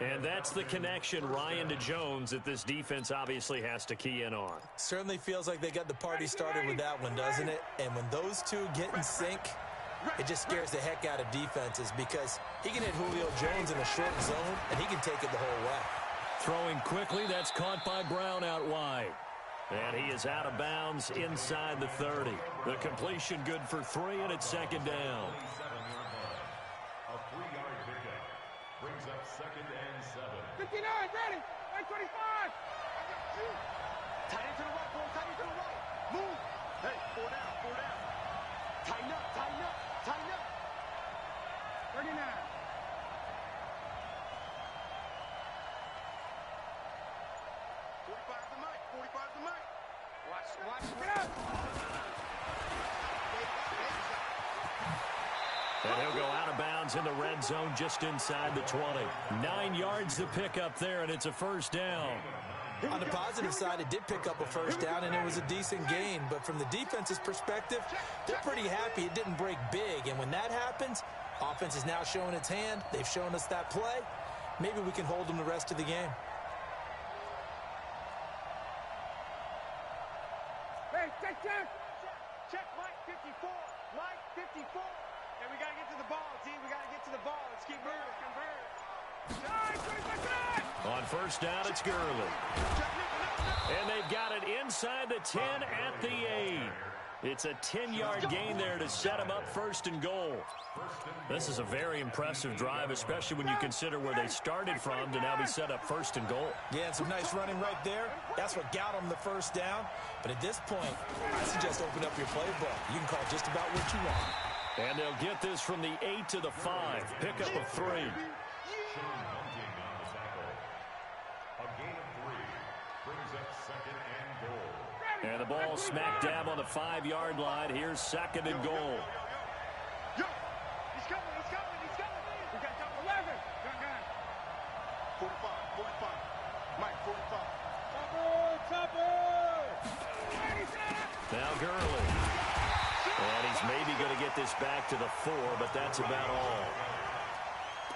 And that's the connection, Ryan to Jones, that this defense obviously has to key in on. Certainly feels like they got the party started with that one, doesn't it? And when those two get in sync, it just scares the heck out of defenses because he can hit Julio Jones in a short zone, and he can take it the whole way. Throwing quickly, that's caught by Brown out wide. And he is out of bounds inside the 30. The completion good for 3, and it's second down. A 3-yard pickup brings up second and 7. 59, ready. 125. I got you. Tight end to the right, boy. Tight end to the right. Move. Hey, 4 down, 4 down. Tighten up, tighten up, tighten up. 39. 45 to Mike, 45 to Mike. Watch. Get up. And he'll go out of bounds in the red zone just inside the 20. 9 yards to pick up there, and it's a first down. On the positive side, it did pick up a first down, and it was a decent gain. But from the defense's perspective, they're pretty happy it didn't break big. And when that happens, offense is now showing its hand. They've shown us that play. Maybe we can hold them the rest of the game. Hey, check. Check Mike 54. Mike 54. Hey, we got to get to the ball, team. We got to get to the ball. Let's keep moving. On first down, it's Gurley. And they've got it inside the 10 at the 8. It's a 10-yard gain there to set them up first and goal. This is a very impressive drive, especially when you consider where they started from to now be set up first and goal. Yeah, and some nice running right there. That's what got them the first down. But at this point, I suggest open up your playbook. You can call just about what you want. And they'll get this from the 8 to the 5. Pickup of 3. Sean Bunting on the tackle. A gain of 3 brings up second and goal. And the ball smack dab on the 5-yard line. Here's second and goal. Yo, he's coming. We got top 11. Gun. 45. Mike 45. Now Gurley. And he's maybe going to get this back to the 4, but that's about all.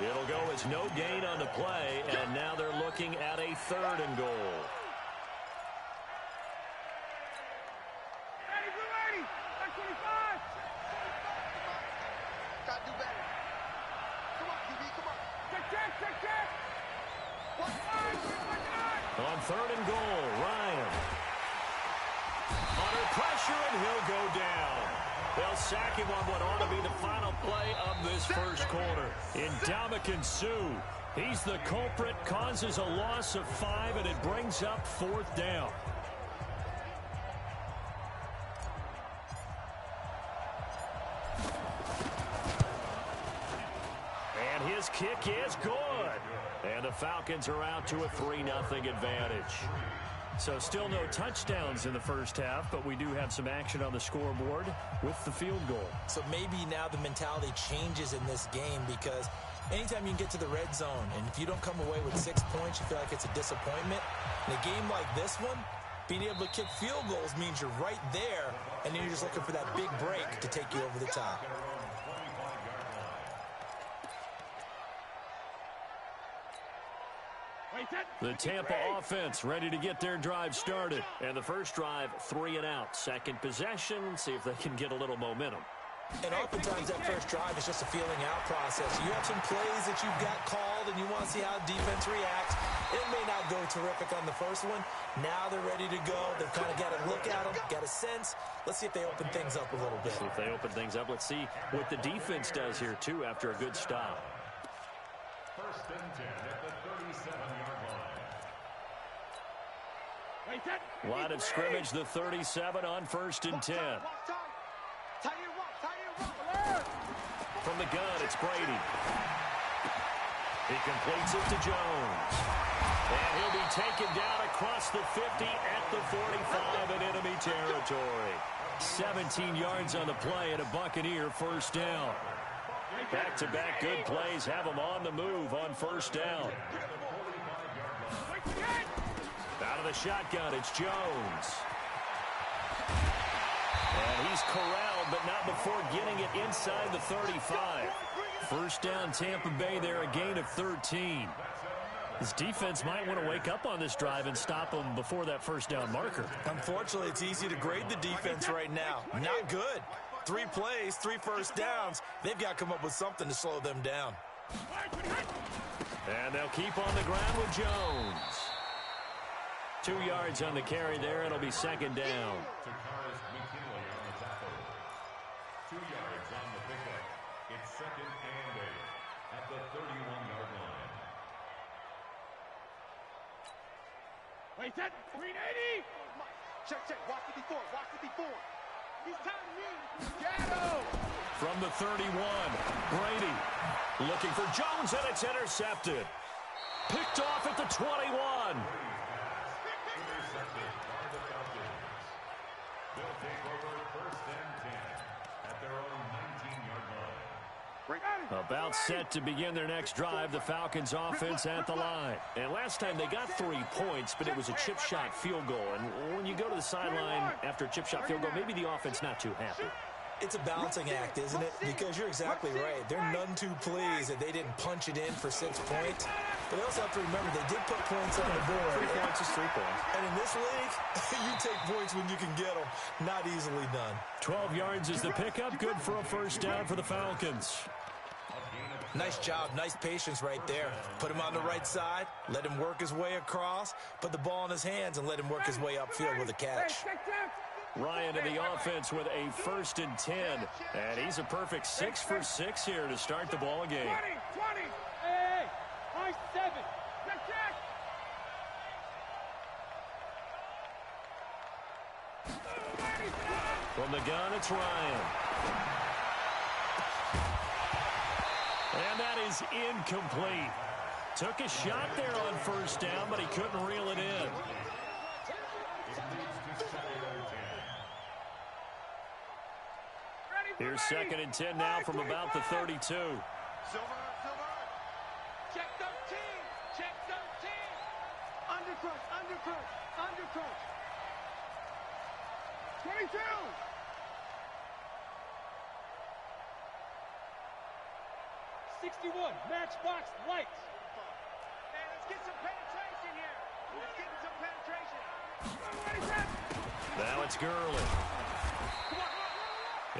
It'll go as no gain on the play, and now they're looking at a 3rd and goal. Ready. 25. Gotta do better. Come on, QB, come on. Check. On 3rd and goal, Ryan. Under pressure, and he'll go down. They'll sack him on what ought to be the final play of this first quarter. Ndamukong Suh, he's the culprit, causes a loss of 5, and it brings up 4th down. And his kick is good. And the Falcons are out to a 3-0 advantage. So still no touchdowns in the first half, but we do have some action on the scoreboard with the field goal. So maybe now the mentality changes in this game because anytime you can get to the red zone, and if you don't come away with 6 points, you feel like it's a disappointment. In a game like this one, being able to kick field goals means you're right there, and then you're just looking for that big break to take you over the top. The Tampa offense ready to get their drive started. And the first drive, 3 and out. Second possession, see if they can get a little momentum. And oftentimes that first drive is just a feeling out process. You have some plays that you've got called and you want to see how defense reacts. It may not go terrific on the first one. Now they're ready to go. They've kind of got to look at them, got a sense. Let's see if they open things up a little bit. See if they open things up. Let's see what the defense does here, too, after a good stop. First and 10 at the 37-yard line. Line of scrimmage, the 37 on first and 10. From the gun, it's Brady. He completes it to Jones. And he'll be taken down across the 50 at the 45 in enemy territory. 17 yards on the play and a Buccaneer first down. Back-to-back good plays have them on the move on first down. Out of the shotgun, it's Jones. And he's corralled, but not before getting it inside the 35. First down, Tampa Bay there, a gain of 13. His defense might want to wake up on this drive and stop them before that first down marker. Unfortunately, it's easy to grade the defense right now. Not good. 3 plays, 3 first downs. They've got to come up with something to slow them down. And they'll keep on the ground with Jones. 2 yards on the carry there. It'll be second down. 2 yards on the pickup. It's second and 8 at the 31-yard line. Wait, that 380. Check. Watch it before. He's telling me. Gatto. From the 31, Brady looking for Jones, and it's intercepted. Picked off at the 21. Intercepted by the Falcons. They'll take over first and 10 at their own 19-yard line. About set to begin their next drive, the Falcons offense at the line. And last time they got 3 points, but it was a chip shot field goal. And when you go to the sideline after a chip shot field goal, maybe the offense not too happy. It's a balancing act, isn't it? Because you're exactly right. They're none too pleased that they didn't punch it in for 6 points. But they also have to remember they did put points on the board. 3 points is 3 points. And in this league, you take points when you can get them. Not easily done. 12 yards is the pickup. Good for a first down for the Falcons. Nice job, nice patience right there. Put him on the right side, let him work his way across, put the ball in his hands, and let him work his way upfield with a catch. Ryan in the offense with a first and 10. And he's a perfect 6 for 6 here to start the ball game. 20. Hey, nice 7. Check. From the gun, it's Ryan. And that is incomplete. Took a shot there on first down, but he couldn't reel it in. Here's second and 10 now from about the 32. Silver. Check 13. Check 13. Undercrunch. 22. '61 matchbox lights. Hey, let's get some penetration here. Let's get some penetration. Now it's Gurley.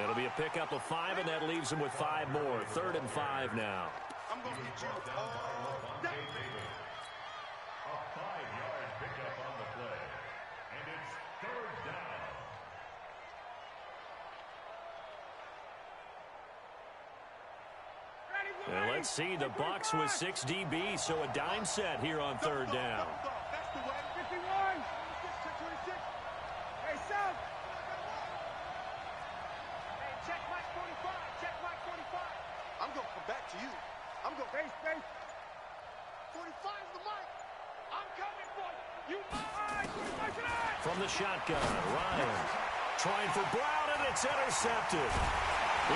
It'll be a pickup of 5, and that leaves him with 5 more. 3rd and 5 now. I'm going to get you all day. A 5-yard pickup on the play. And it's 3rd down. And let's see, the Bucs with 6 DBs, so a dime set here on 3rd down. That's the way. 51. 26. Hey, South. Hey, check Mike 45. I'm going to come back to you. I'm going to Base. 45 is the mic. I'm coming for you. You must. From the shotgun, Ryan trying for Brown, and it's intercepted.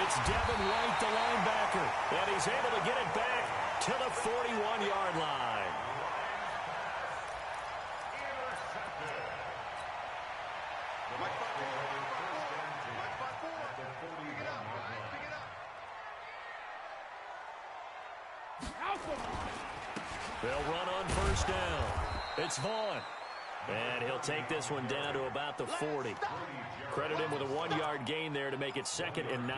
It's Devin White, the linebacker, and he's able to get it back to the 41-yard line. They'll run on first down. It's Vaughn. And he'll take this one down to about the 40. Credit him with a 1-yard gain there to make it 2nd and 9.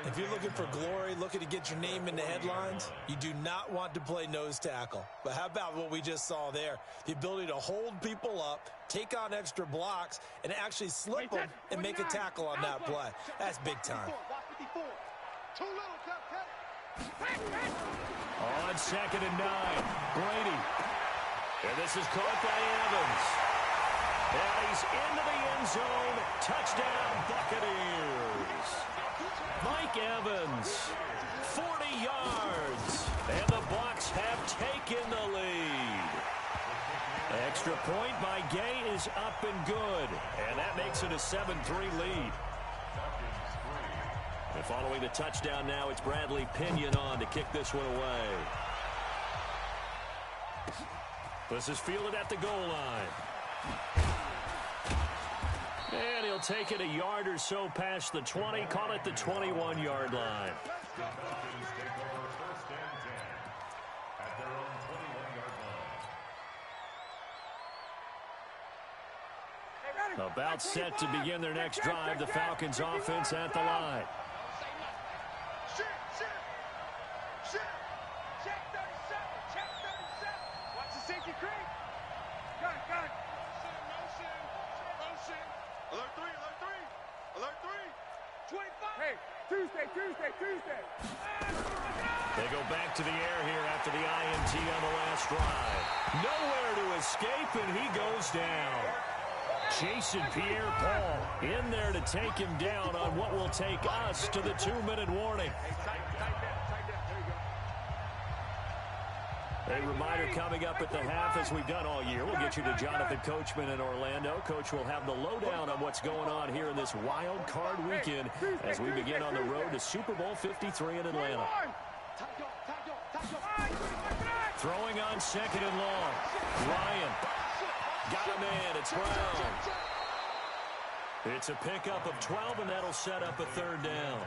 If you're looking for glory, looking to get your name in the headlines, you do not want to play nose tackle. But how about what we just saw there? The ability to hold people up, take on extra blocks, and actually slip them and make a tackle on that play. That's big time. Too little, cut. On 2nd and 9, Brady. And this is caught by Evans. And he's into the end zone. Touchdown, Buccaneers. Mike Evans, 40 yards. And the Bucs have taken the lead. Extra point by Gay is up and good. And that makes it a 7-3 lead. The Following the touchdown now, it's Bradley Pinion on to kick this one away. This is fielded at the goal line. And he'll take it a yard or so past the 20, call it the 21-yard line. About set to begin their next drive, the Falcons offense at the line. Check 37. Check 37. Watch the safety creep. Got it. Motion. Alert 3. Alert 3. 25. Hey, Tuesday. They go back to the air here after the INT on the last drive. Nowhere to escape, and he goes down. Jason Pierre-Paul in there to take him down on what will take us to the 2-minute warning. A reminder coming up at the half, as we've done all year. We'll get you to Jonathan Coachman in Orlando. Coach will have the lowdown on what's going on here in this wild card weekend as we begin on the road to Super Bowl 53 in Atlanta. Throwing on second and long. Ryan. Got a man. It's Brown. It's a pickup of 12, and that'll set up a third down.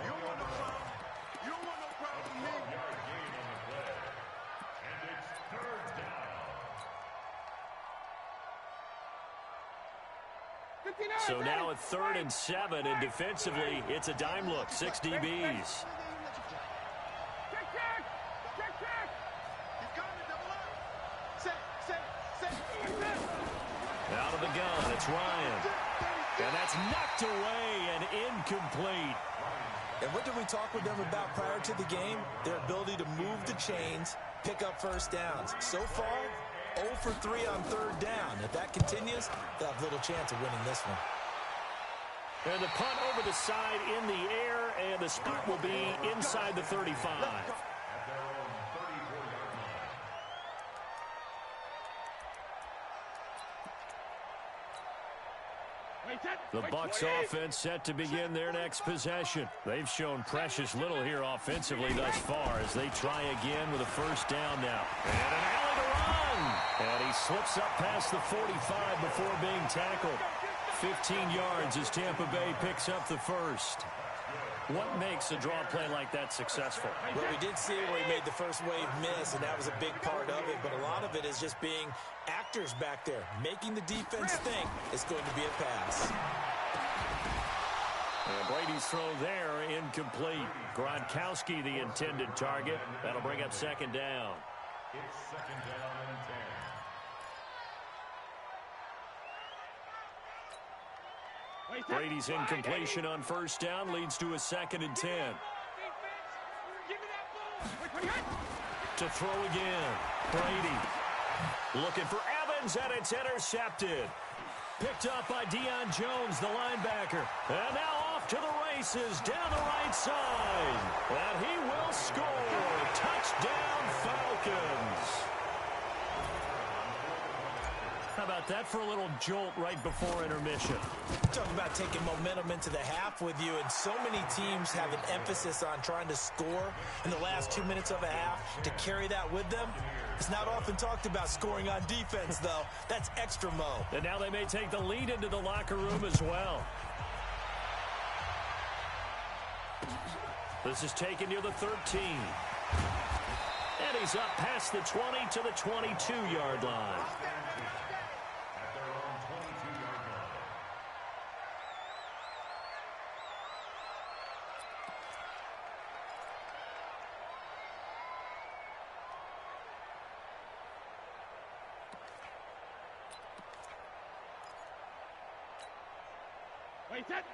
So now at 3rd and 7, and defensively, it's a dime look. 6 DBs. Out of the gun, it's Ryan. And that's knocked away and incomplete. And what did we talk with them about prior to the game? Their ability to move the chains, pick up first downs. So far, 0 for 3 on 3rd down. If that continues, they'll have little chance of winning this one. And the punt over the side in the air, and the spot will be inside the 35. The Bucs offense set to begin their next possession. They've shown precious little here offensively thus far as they try again with a first down now. And an alley to run. And he slips up past the 45 before being tackled. 15 yards as Tampa Bay picks up the first. What makes a draw play like that successful? Well, we did see where he made the first wave miss, and that was a big part of it. But a lot of it is just being actors back there, making the defense think it's going to be a pass. And Brady's throw there incomplete. Gronkowski the intended target. That'll bring up 2nd down. It's 2nd down and 10. Brady's incompletion on first down leads to a 2nd and 10. To throw again. Brady looking for Evans, and it's intercepted. Picked up by Deion Jones, the linebacker. And now off to the races down the right side. And he will score. Touchdown, Falcons. How about that for a little jolt right before intermission? Talk about taking momentum into the half with you, and so many teams have an emphasis on trying to score in the last 2 minutes of a half. To carry that with them, it's not often talked about scoring on defense, though. That's extra mo. And now they may take the lead into the locker room as well. This is taken near the 13. And he's up past the 20 to the 22-yard line.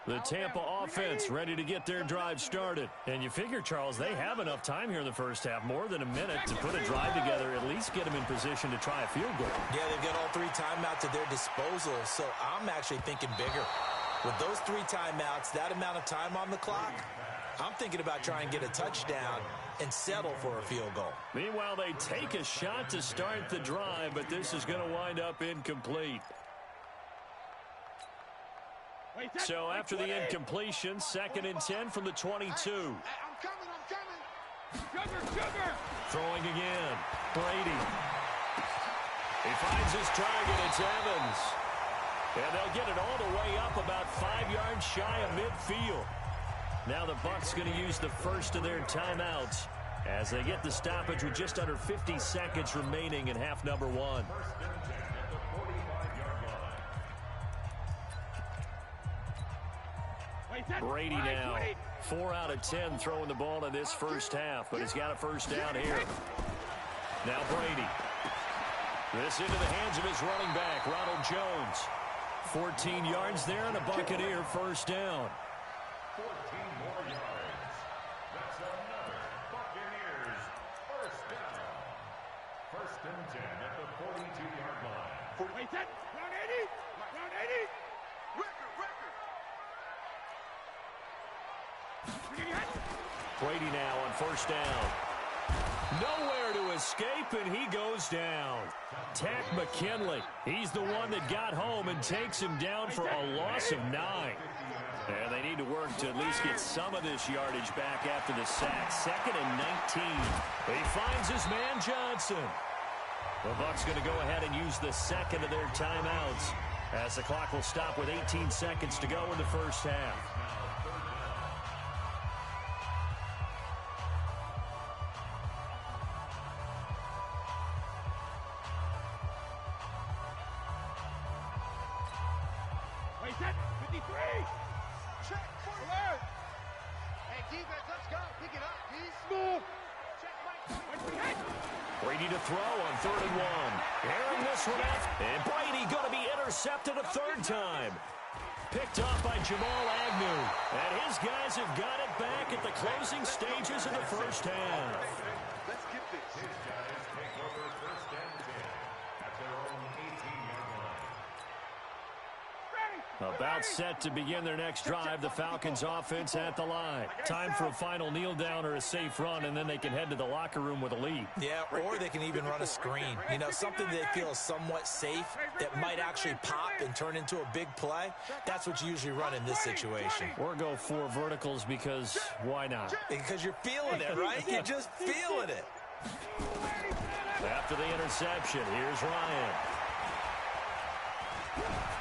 The Tampa offense ready to get their drive started. And you figure, Charles, they have enough time here in the first half, more than a minute, to put a drive together, at least get them in position to try a field goal. Yeah, they've got all 3 timeouts at their disposal, so I'm actually thinking bigger. With those 3 timeouts, that amount of time on the clock, I'm thinking about trying to get a touchdown and settle for a field goal. Meanwhile, they take a shot to start the drive, but this is going to wind up incomplete. So after the incompletion, 2nd and 10 from the 22. I'm coming. Sugar. Throwing again. Brady. He finds his target. It's Evans. And they'll get it all the way up about 5 yards shy of midfield. Now the Bucs going to use the first of their timeouts as they get the stoppage with just under 50 seconds remaining in half number 1. Brady now, 4 out of 10 throwing the ball in this first half, but he's got a first down here. Now Brady. This into the hands of his running back, Ronald Jones. 14 yards there and a Buccaneer first down. 14 more yards. That's another Buccaneers first down. 1st and 10 at the 42-yard line. Round 80. Brady now on first down. Nowhere to escape, and he goes down. Tack McKinley. He's the one that got home and takes him down for a loss of 9. And they need to work to at least get some of this yardage back after the sack. 2nd and 19. He finds his man Johnson. The Bucs going to go ahead and use the second of their timeouts as the clock will stop with 18 seconds to go in the first half. Brady to throw on 3rd and 1. Airing this one out. And Brady going to be intercepted a 3rd time. Picked off by Jamal Agnew. And his guys have got it back at the closing stages of the first half. Let's get this. His guys take over 1st and 10 at their own 18-yard line. About set to begin their next drive, the Falcons offense at the line. Time for a final kneel down or a safe run, and then they can head to the locker room with a lead. Yeah, or they can even run a screen. You know, something they feel is somewhat safe that might actually pop and turn into a big play. That's what you usually run in this situation. Or go 4 verticals because why not? Because you're feeling it, right? You're just feeling it. After the interception, here's Ryan.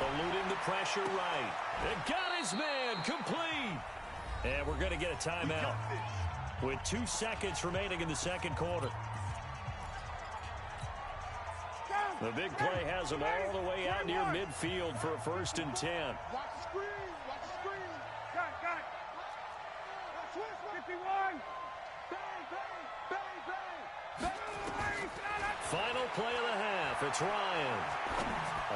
Eluding the pressure right. And got his man complete. And we're going to get a timeout with 2 seconds remaining in the second quarter. The big play has him all the way out near midfield for a 1st and 10. Watch the screen. Watch the screen. Got it. 51. Bang. Final play of the half. It's Ryan.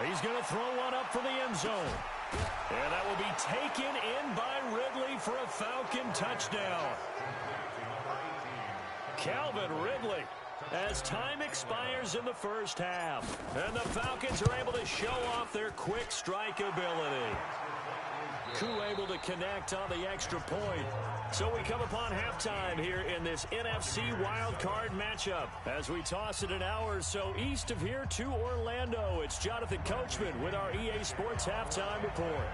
He's going to throw one up for the end zone. And that will be taken in by Ridley for a Falcon touchdown. Calvin Ridley, as time expires in the first half. And the Falcons are able to show off their quick strike ability. Koo able to connect on the extra point. So we come upon halftime here in this NFC wildcard matchup. As we toss it an hour or so east of here to Orlando, it's Jonathan Coachman with our EA Sports Halftime Report.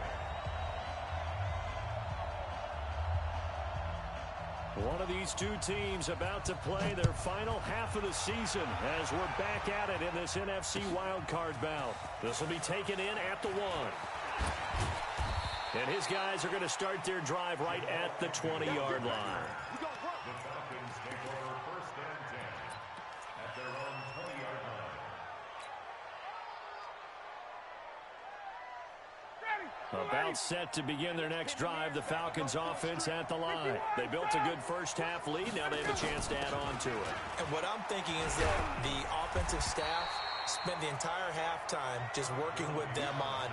One of these two teams about to play their final half of the season as we're back at it in this NFC wildcard bout. This will be taken in at the 1. And his guys are going to start their drive right at the 20-yard line. The Falcons take over 1st and 10 at their own 20-yard line. About set to begin their next drive, the Falcons offense at the line. They built a good first half lead. Now they have a chance to add on to it. And what I'm thinking is that the offensive staff spent the entire halftime just working with them on,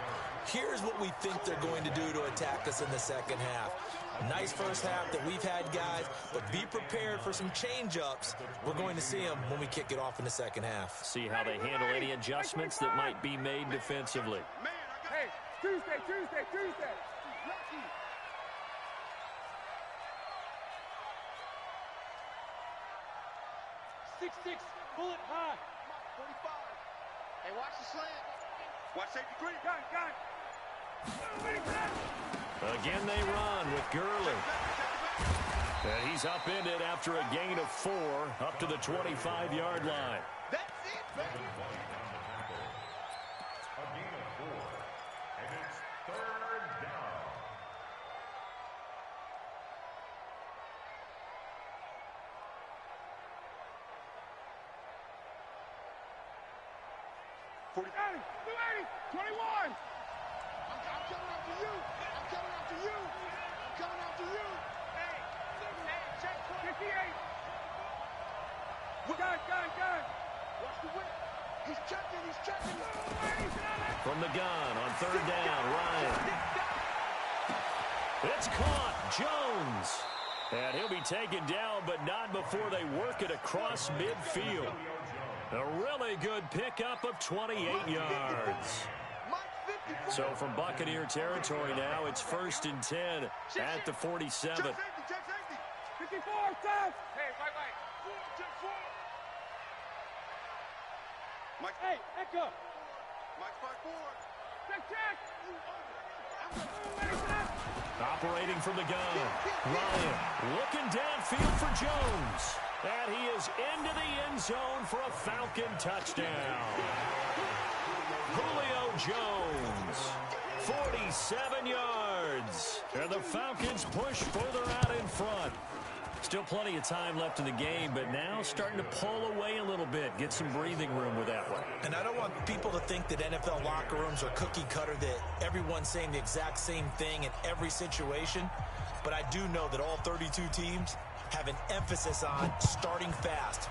here's what we think they're going to do to attack us in the second half. Nice first half that we've had, guys, but be prepared for some change-ups. We're going to see them when we kick it off in the second half. See how they handle any adjustments that might be made defensively. Hey, Tuesday. 6'6", bullet high. 45. Hey, watch the slant. Watch safety green. Got it. Again they run with Gurley. And he's upended after a gain of 4 up to the 25-yard line. That's it, baby. A gain of 4. And it's third down. Hey, 21. I'm coming after you. I'm coming after you. I'm coming after you. Hey, check 58. Gun. Watch the whip. He's checking. From the gun on third down, Ryan. It's caught. Jones. And he'll be taken down, but not before they work it across midfield. A really good pickup of 28 yards. So from Buccaneer territory now, it's 1st and 10 at the 47. Check safety. 54, stop. Hey, right. Check 4. Mike. Hey, Echo. Mike, spot 4. Check. Operating from the gun. Ryan looking downfield for Jones. And he is into the end zone for a Falcon touchdown. Julio Jones, 47 yards. And the Falcons push further out in front. Still plenty of time left in the game, but now starting to pull away a little bit. Get some breathing room with that one. And I don't want people to think that NFL locker rooms are cookie cutter, that everyone's saying the exact same thing in every situation. But I do know that all 32 teams have an emphasis on starting fast.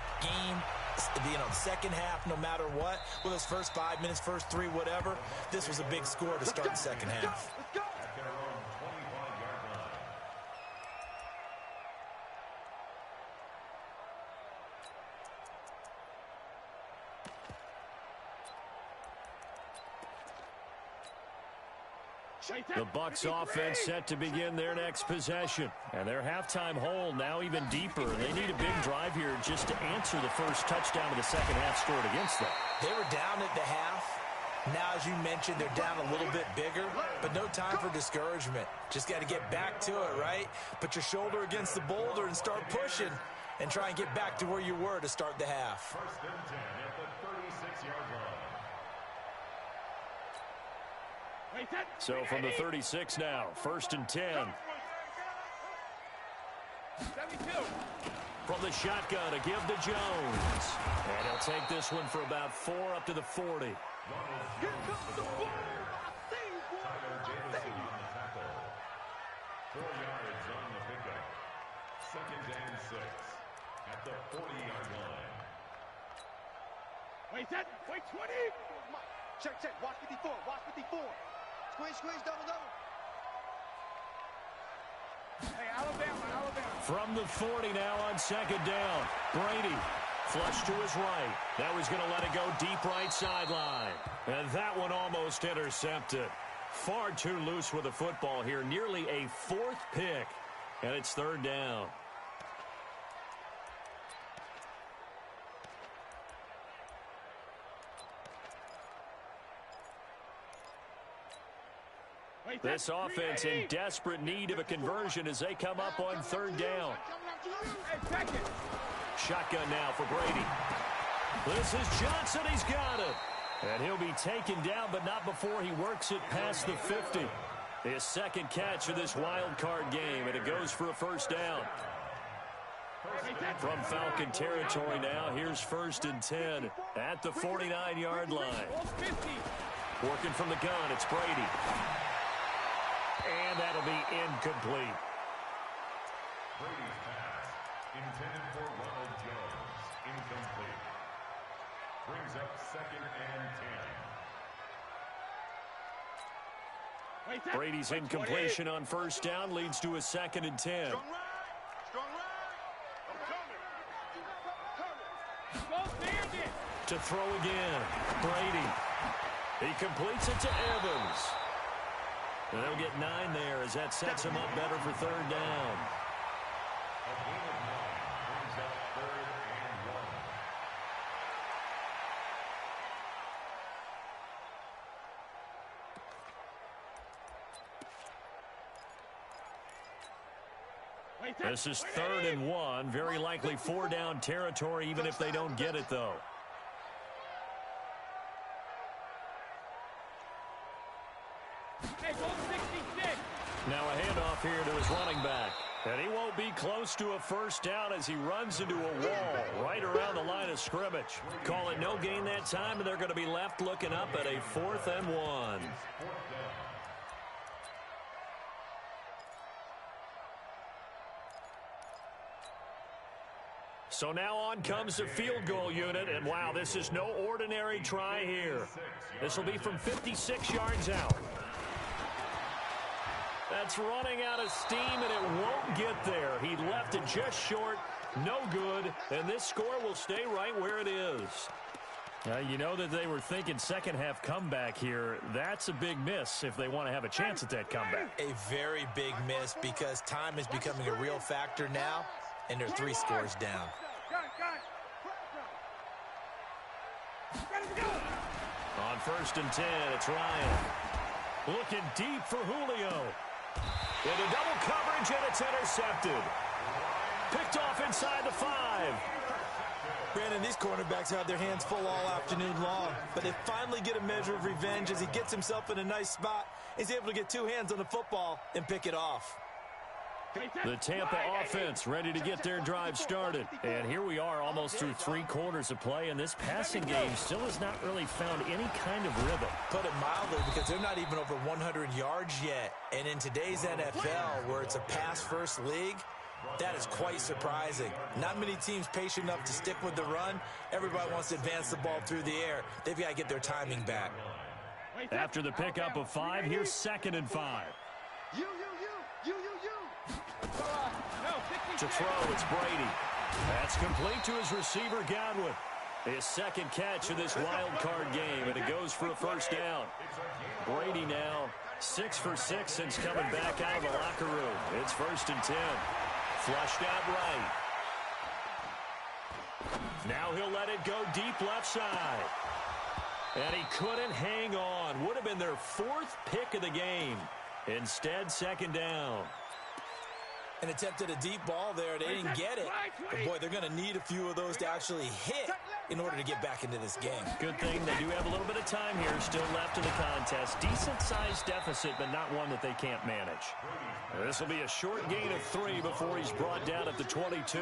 Second half, no matter what, whether it's first 5 minutes, first 3, whatever, this was a big score to start the second half. Let's go. At their own 25-yard line. The Bucs offense set to begin their next possession. And their halftime hole now even deeper. They need a big drive here just to answer the first touchdown of the second half scored against them. They were down at the half. Now, as you mentioned, they're down a little bit bigger, but no time for discouragement. Just got to get back to it, right? Put your shoulder against the boulder and start pushing and try and get back to where you were to start the half. 1st and 10 at the 36-yard line. So from the 36 now, 1st and 10. 72. From the shotgun, a give to Jones. And he'll take this one for about 4 up to the 40. Here comes the ball. Tyler Jamison on the tackle. 4 yards on the pickup. 2nd and 6 at the 40-yard line. Wait, 20. Check. Watch 54. Squeeze, double. Hey, Alabama. From the 40 now on 2nd down. Brady flush to his right. That was going to let it go deep right sideline. And that one almost intercepted. Far too loose with the football here. Nearly a 4th pick. And it's 3rd down. This offense in desperate need of a conversion as they come up on 3rd down. Shotgun now for Brady. This is Johnson. He's got it. And he'll be taken down, but not before he works it past the 50. His 2nd catch of this wild card game, and it goes for a 1st down. From Falcon territory now, here's 1st and 10 at the 49-yard line. Working from the gun, it's Brady. And that'll be incomplete. Brady's pass, intended for Ronald Jones, incomplete. Brings up 2nd and 10. Brady's incompletion on 1st down leads to a 2nd and 10. Strong ride. To throw again, Brady. He completes it to Evans. And they'll get 9 there as that sets him up better for 3rd down. A gain of 9 brings up 3rd and 1. This is 3rd and 1. Very likely 4-down territory, even if they don't get it, though. Hey, go 66. Now a handoff here to his running back. And he won't be close to a first down as he runs into a wall right around the line of scrimmage. Call it no gain that time, and they're going to be left looking up at a 4th and 1. So now on comes the field goal unit, and wow, this is no ordinary try here. This will be from 56 yards out. That's running out of steam, and it won't get there. He left it just short, no good, and this score will stay right where it is. You know that they were thinking second-half comeback here. That's a big miss if they want to have a chance at that comeback. A very big miss because time is becoming a real factor now, and they're 3 scores down. On 1st and 10, it's Ryan. Looking deep for Julio. Into double coverage, and it's intercepted. Picked off inside the 5. Brandon, these cornerbacks have their hands full all afternoon long, but they finally get a measure of revenge as he gets himself in a nice spot. He's able to get 2 hands on the football and pick it off. The Tampa offense ready to get their drive started. And here we are almost through 3 quarters of play, and this passing game still has not really found any kind of rhythm. Put it mildly, because they're not even over 100 yards yet. And in today's NFL, where it's a pass-first league, that is quite surprising. Not many teams patient enough to stick with the run. Everybody wants to advance the ball through the air. They've got to get their timing back. After the pickup of 5, here's 2nd and 5. You. To throw, it's Brady. That's complete to his receiver, Godwin. His 2nd catch of this wild card game, and it goes for a first down. Brady now 6 for 6 since coming back out of the locker room. It's 1st and 10. Flushed out right. Now he'll let it go deep left side. And he couldn't hang on. Would have been their 4th pick of the game. Instead, 2nd down. And attempted a deep ball there. They didn't get it. But, boy, they're going to need a few of those to actually hit in order to get back into this game. Good thing they do have a little bit of time here still left in the contest. Decent-sized deficit, but not one that they can't manage. This will be a short gain of 3 before he's brought down at the 22.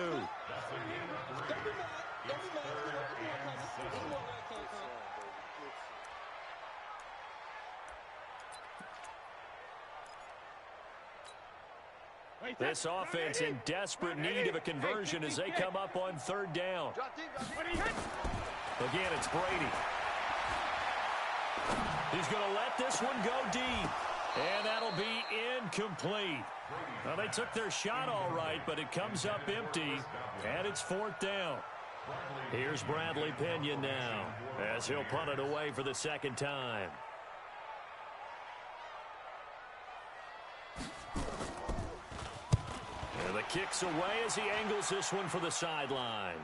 This offense in desperate need of a conversion as they come up on 3rd down. Again, it's Brady. He's going to let this one go deep. And that'll be incomplete. Well, they took their shot all right, but it comes up empty. And it's 4th down. Here's Bradley Pinion now as he'll punt it away for the 2nd time. The kick's away as he angles this one for the sideline.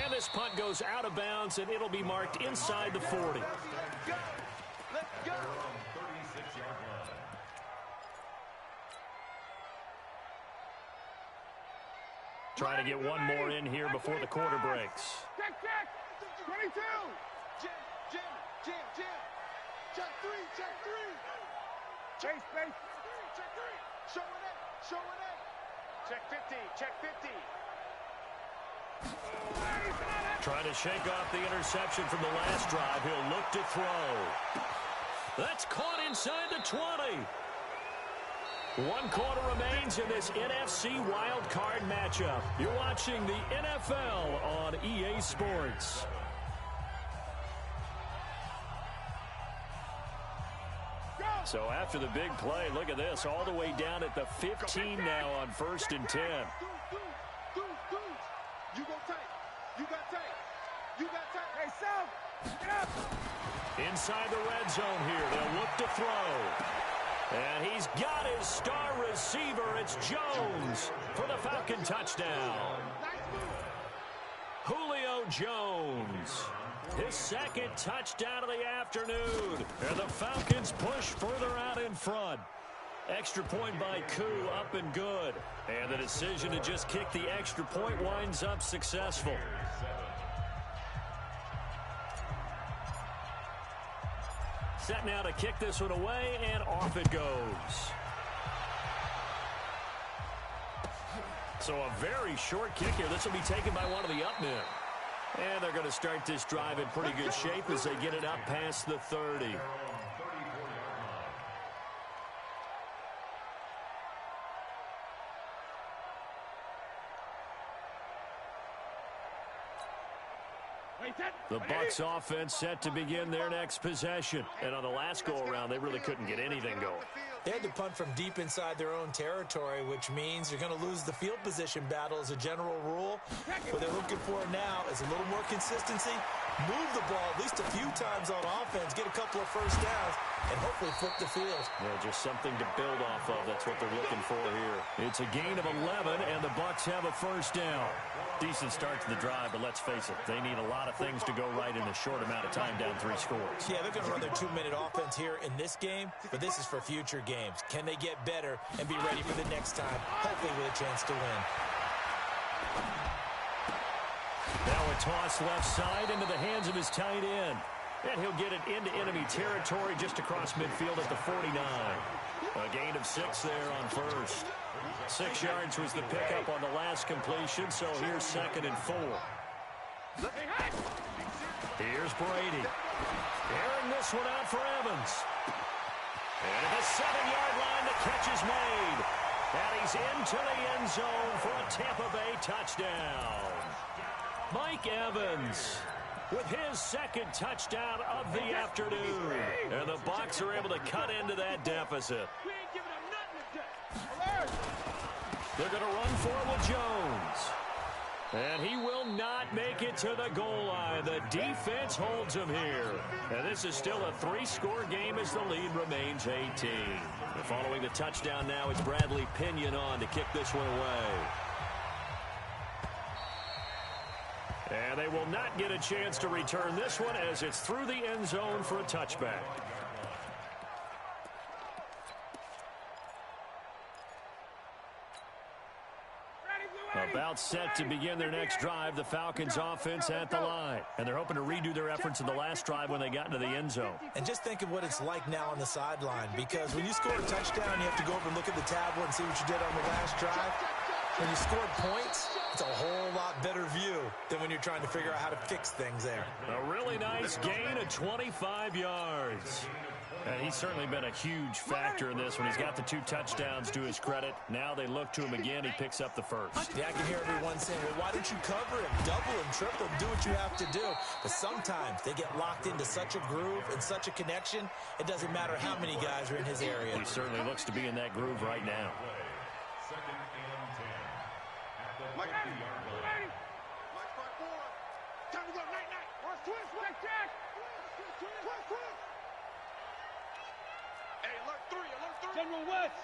And this punt goes out of bounds, and it'll be marked inside the 40. Let's go. Trying to get one more in here before the quarter breaks. Check. 22. Jam. Check 3. Chase, space. Check 3. Show it. Check 50. Check 50. Trying to shake off the interception from the last drive. He'll look to throw. That's caught inside the 20. 1 quarter remains in this NFC wild card matchup. You're watching the NFL on EA Sports. So after the big play, look at this, all the way down at the 15 now on 1st and 10. You go tight. You got tight. Hey, Sam, get up. Inside the red zone here, they'll look to throw. And he's got his star receiver. It's Jones for the Falcon touchdown. Julio Jones. His 2nd touchdown of the afternoon. And the Falcons push further out in front. Extra point by Koo, up and good. And the decision to just kick the extra point winds up successful. Set now to kick this one away, and off it goes. So a very short kick here. This will be taken by one of the up men. And they're going to start this drive in pretty good shape as they get it up past the 30. The Bucs offense set to begin their next possession. And on the last go-around, they really couldn't get anything going. They had to punt from deep inside their own territory, which means you're going to lose the field position battle as a general rule. What they're looking for now is a little more consistency, move the ball at least a few times on offense, get a couple of first downs, and hopefully flip the field. Yeah, just something to build off of. That's what they're looking for here. It's a gain of 11, and the Bucs have a first down. Decent start to the drive, but let's face it, they need a lot of things to go right in a short amount of time, down 3 scores. Yeah, they're going to run their 2-minute offense here in this game, but this is for future games. Can they get better and be ready for the next time, hopefully with a chance to win? Now a toss left side into the hands of his tight end. And he'll get it into enemy territory just across midfield at the 49. A gain of 6 there on first. 6 yards was the pickup on the last completion, so here's 2nd and 4. Here's Brady. Airing this one out for Evans. And at the 7-yard line, the catch is made. And he's into the end zone for a Tampa Bay touchdown. Mike Evans with his 2nd touchdown of the afternoon. And the Bucs are able to cut into that deficit. They're going to run for it with Jones. And he will not make it to the goal line. The defense holds him here. And this is still a 3-score game as the lead remains 18. And following the touchdown now, it's Bradley Pinion on to kick this one away. And they will not get a chance to return this one as it's through the end zone for a touchback. About set to begin their next drive, the Falcons offense at the line. And they're hoping to redo their efforts in the last drive when they got into the end zone. And just think of what it's like now on the sideline, because when you score a touchdown, you have to go over and look at the tablet and see what you did on the last drive. When you scored points, it's a whole lot better view than when you're trying to figure out how to fix things there. A really nice gain of 25 yards. And he's certainly been a huge factor in this when he's got the 2 touchdowns to his credit. Now they look to him again. He picks up the first. Yeah, I can hear everyone saying, well, why don't you cover him, double him, triple him, do what you have to do. But sometimes they get locked into such a groove and such a connection, it doesn't matter how many guys are in his area. He certainly looks to be in that groove right now. 2nd and 10. At the 50-yard line. Mike 5-4. Time to go. Night. Watch twist. Jack. Twist. Hey, alert 3. General West.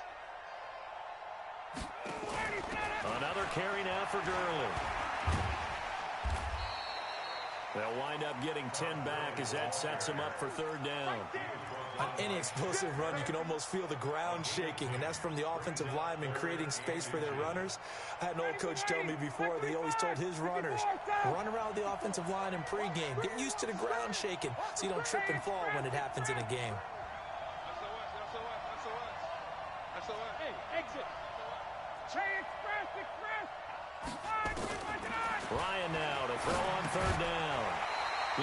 Another carry now for Gurley. They'll wind up getting 10 back as that sets him up for 3rd down. On any explosive run, you can almost feel the ground shaking, and that's from the offensive linemen creating space for their runners. I had an old coach tell me before, they always told his runners, run around the offensive line in pregame. Get used to the ground shaking so you don't trip and fall when it happens in a game. Hey, exit. Ryan now to throw on 3rd down.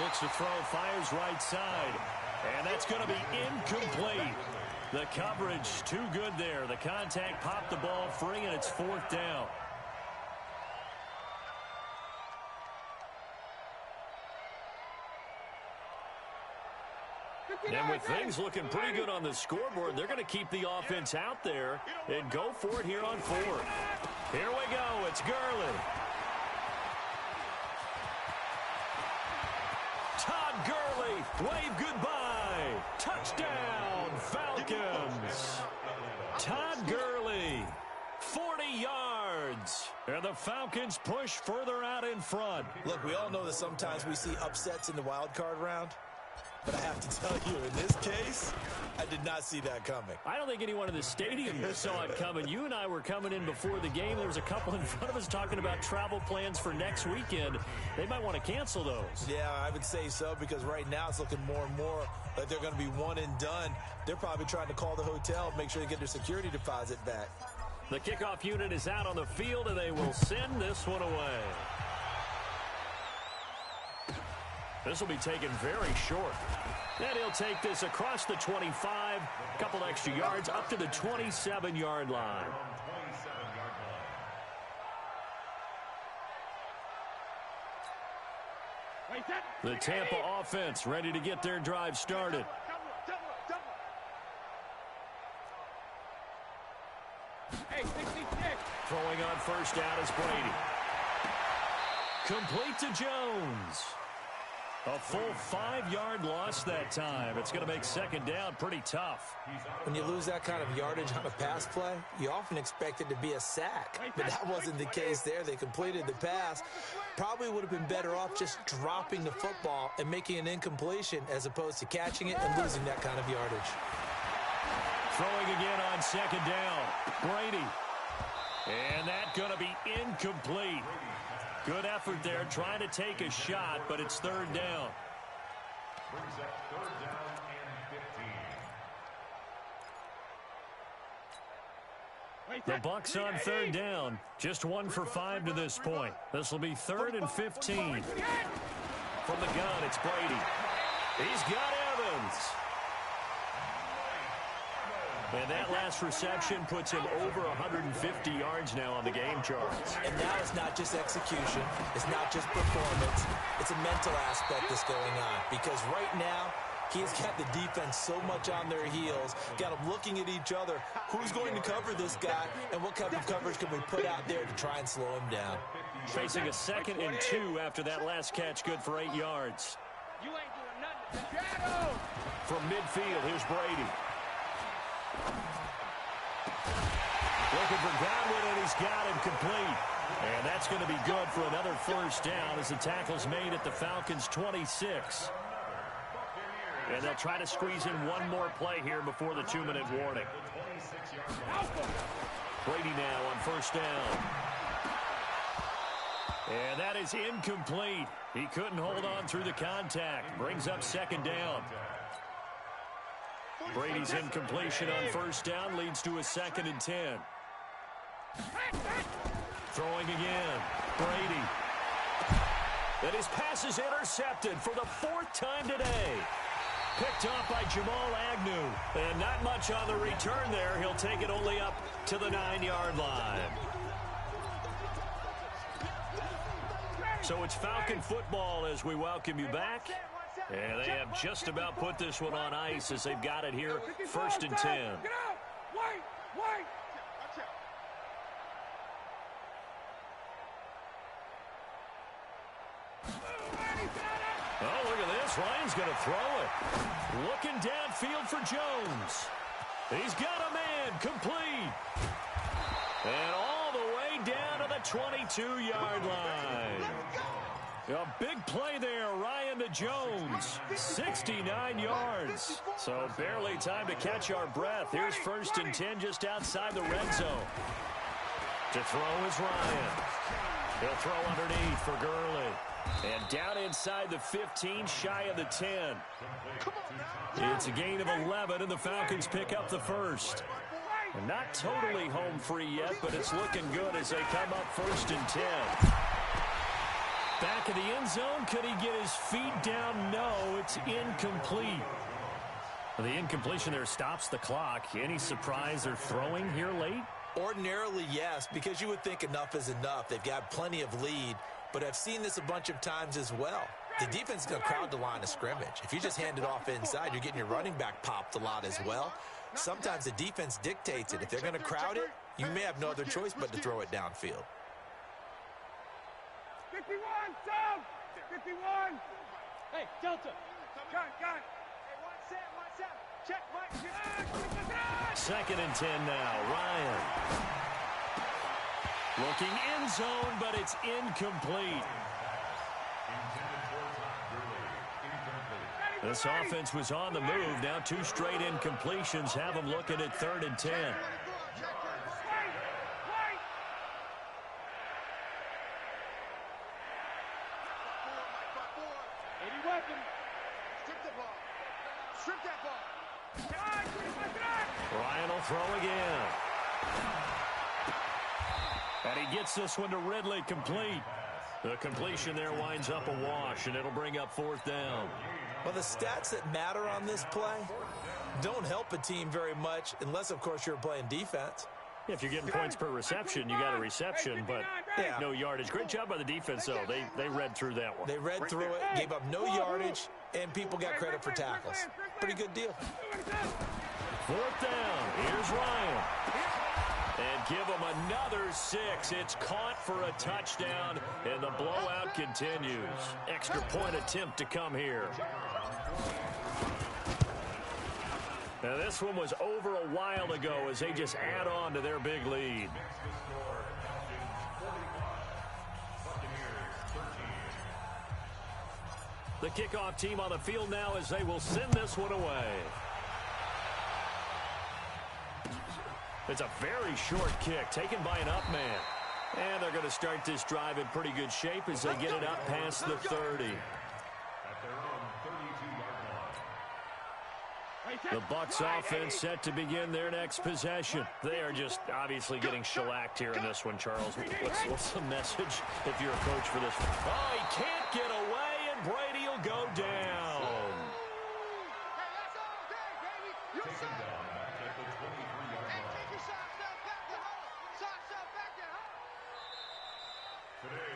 Looks to throw, fires right side. And that's going to be incomplete. The coverage too good there. The contact popped the ball free, and it's 4th down. And with things looking pretty good on the scoreboard, they're going to keep the offense out there and go for it here on 4th. Here we go. It's Gurley. Todd Gurley, wave goodbye. Touchdown, Falcons. Todd Gurley, 40 yards. And the Falcons push further out in front. Look, we all know that sometimes we see upsets in the wild card round. But I have to tell you, in this case, I did not see that coming. I don't think anyone in the stadium saw it coming. You and I were coming in before the game. There was a couple in front of us talking about travel plans for next weekend. They might want to cancel those. Yeah, I would say so, because right now it's looking more and more like they're going to be one and done. They're probably trying to call the hotel, make sure they get their security deposit back. The kickoff unit is out on the field, and they will send this one away. This will be taken very short. And he'll take this across the 25, a couple extra yards, up to the 27-yard line. The Tampa offense ready to get their drive started. Throwing on first down is Brady. Complete to Jones. A full 5-yard loss that time. It's going to make second down pretty tough. When you lose that kind of yardage on a pass play, you often expect it to be a sack. But that wasn't the case there. They completed the pass. Probably would have been better off just dropping the football and making an incompletion as opposed to catching it and losing that kind of yardage. Throwing again on second down. Brady. And that's going to be incomplete. Good effort there, trying to take a shot, but it's third down. Brings up third down and 15. The Bucs on third down. Just 1 for 5 to this point. This will be 3rd and 15. From the gun, it's Brady. He's got Evans. And that last reception puts him over 150 yards now on the game charts. And now it's not just execution. It's not just performance. It's a mental aspect that's going on. Because right now, he's got the defense so much on their heels, got them looking at each other. Who's going to cover this guy, and what type of coverage can we put out there to try and slow him down? Facing a 2nd and 2 after that last catch, good for 8 yards. You ain't doing nothing. From midfield, here's Brady. Looking for Godwin, and he's got him complete. And that's going to be good for another first down as the tackle's made at the Falcons' 26. And they'll try to squeeze in one more play here before the 2-minute warning. Brady now on first down. And that is incomplete. He couldn't hold on through the contact. Brings up second down. Brady's incompletion on first down leads to a 2nd and 10. Throwing again. Brady. And his pass is intercepted for the 4th time today. Picked off by Jamal Agnew. And not much on the return there. He'll take it only up to the 9-yard line. So it's Falcon football as we welcome you back. And they have just about put this one on ice as they've got it here. 1st and 10. Get out! Wait! Oh, look at this. Ryan's going to throw it. Looking downfield for Jones. He's got a man complete. And all the way down to the 22-yard line. A big play there, Ryan to Jones. 69 yards. So barely time to catch our breath. Here's 1st and 10 just outside the red zone. To throw is Ryan. He'll throw underneath for Gurley. And down inside the 15, shy of the 10. It's a gain of 11, and the Falcons pick up the first. And not totally home free yet, but it's looking good as they come up 1st and 10. Back of the end zone, could he get his feet down? No, it's incomplete. The incompletion there stops the clock. Any surprise they're throwing here late? Ordinarily, yes, because you would think enough is enough. They've got plenty of lead, but I've seen this a bunch of times as well. The defense is going to crowd the line of scrimmage. If you just hand it off inside, you're getting your running back popped a lot as well. Sometimes the defense dictates it. If they're going to crowd it, you may have no other choice but to throw it downfield. 51, down! 51! Hey, Delta! Got it! Hey, one set. Check, Mike. 2nd and 10 now. Ryan. Looking end zone, but it's incomplete. This offense was on the move. Now 2 straight incompletions have them looking at 3rd and 10. Strip that ball. Ryan will throw again. And he gets this one to Ridley, complete. The completion there winds up a wash, and it'll bring up 4th down. Well, the stats that matter on this play don't help a team very much unless, of course, you're playing defense. If you're getting points per reception, you got a reception, but no yardage. Great job by the defense, though. They read through that one. They read through it, gave up no yardage, and people got credit for tackles. Pretty good deal. 4th down. Here's Ryan. And give them another 6. It's caught for a touchdown, and the blowout continues. Extra point attempt to come here. Now, this one was over a while ago as they just add on to their big lead. The kickoff team on the field now as they will send this one away. It's a very short kick taken by an up man. And they're going to start this drive in pretty good shape as they get it up past the 30. The Bucs offense set to begin their next possession. They are just obviously getting shellacked here in this one, Charles. What's the message if you're a coach for this one? Oh, he can't get away, and Brady will go down.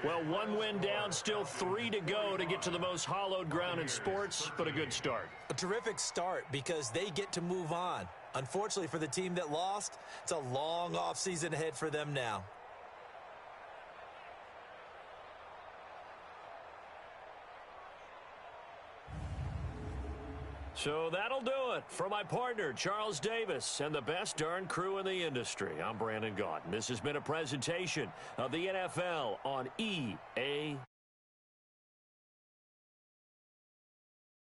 Well, 1 win down, still 3 to go to get to the most hallowed ground in sports, but a good start. A terrific start because they get to move on. Unfortunately for the team that lost, it's a long offseason ahead for them now. So that'll do it for my partner, Charles Davis, and the best darn crew in the industry. I'm Brandon Gaudin. This has been a presentation of the NFL on EA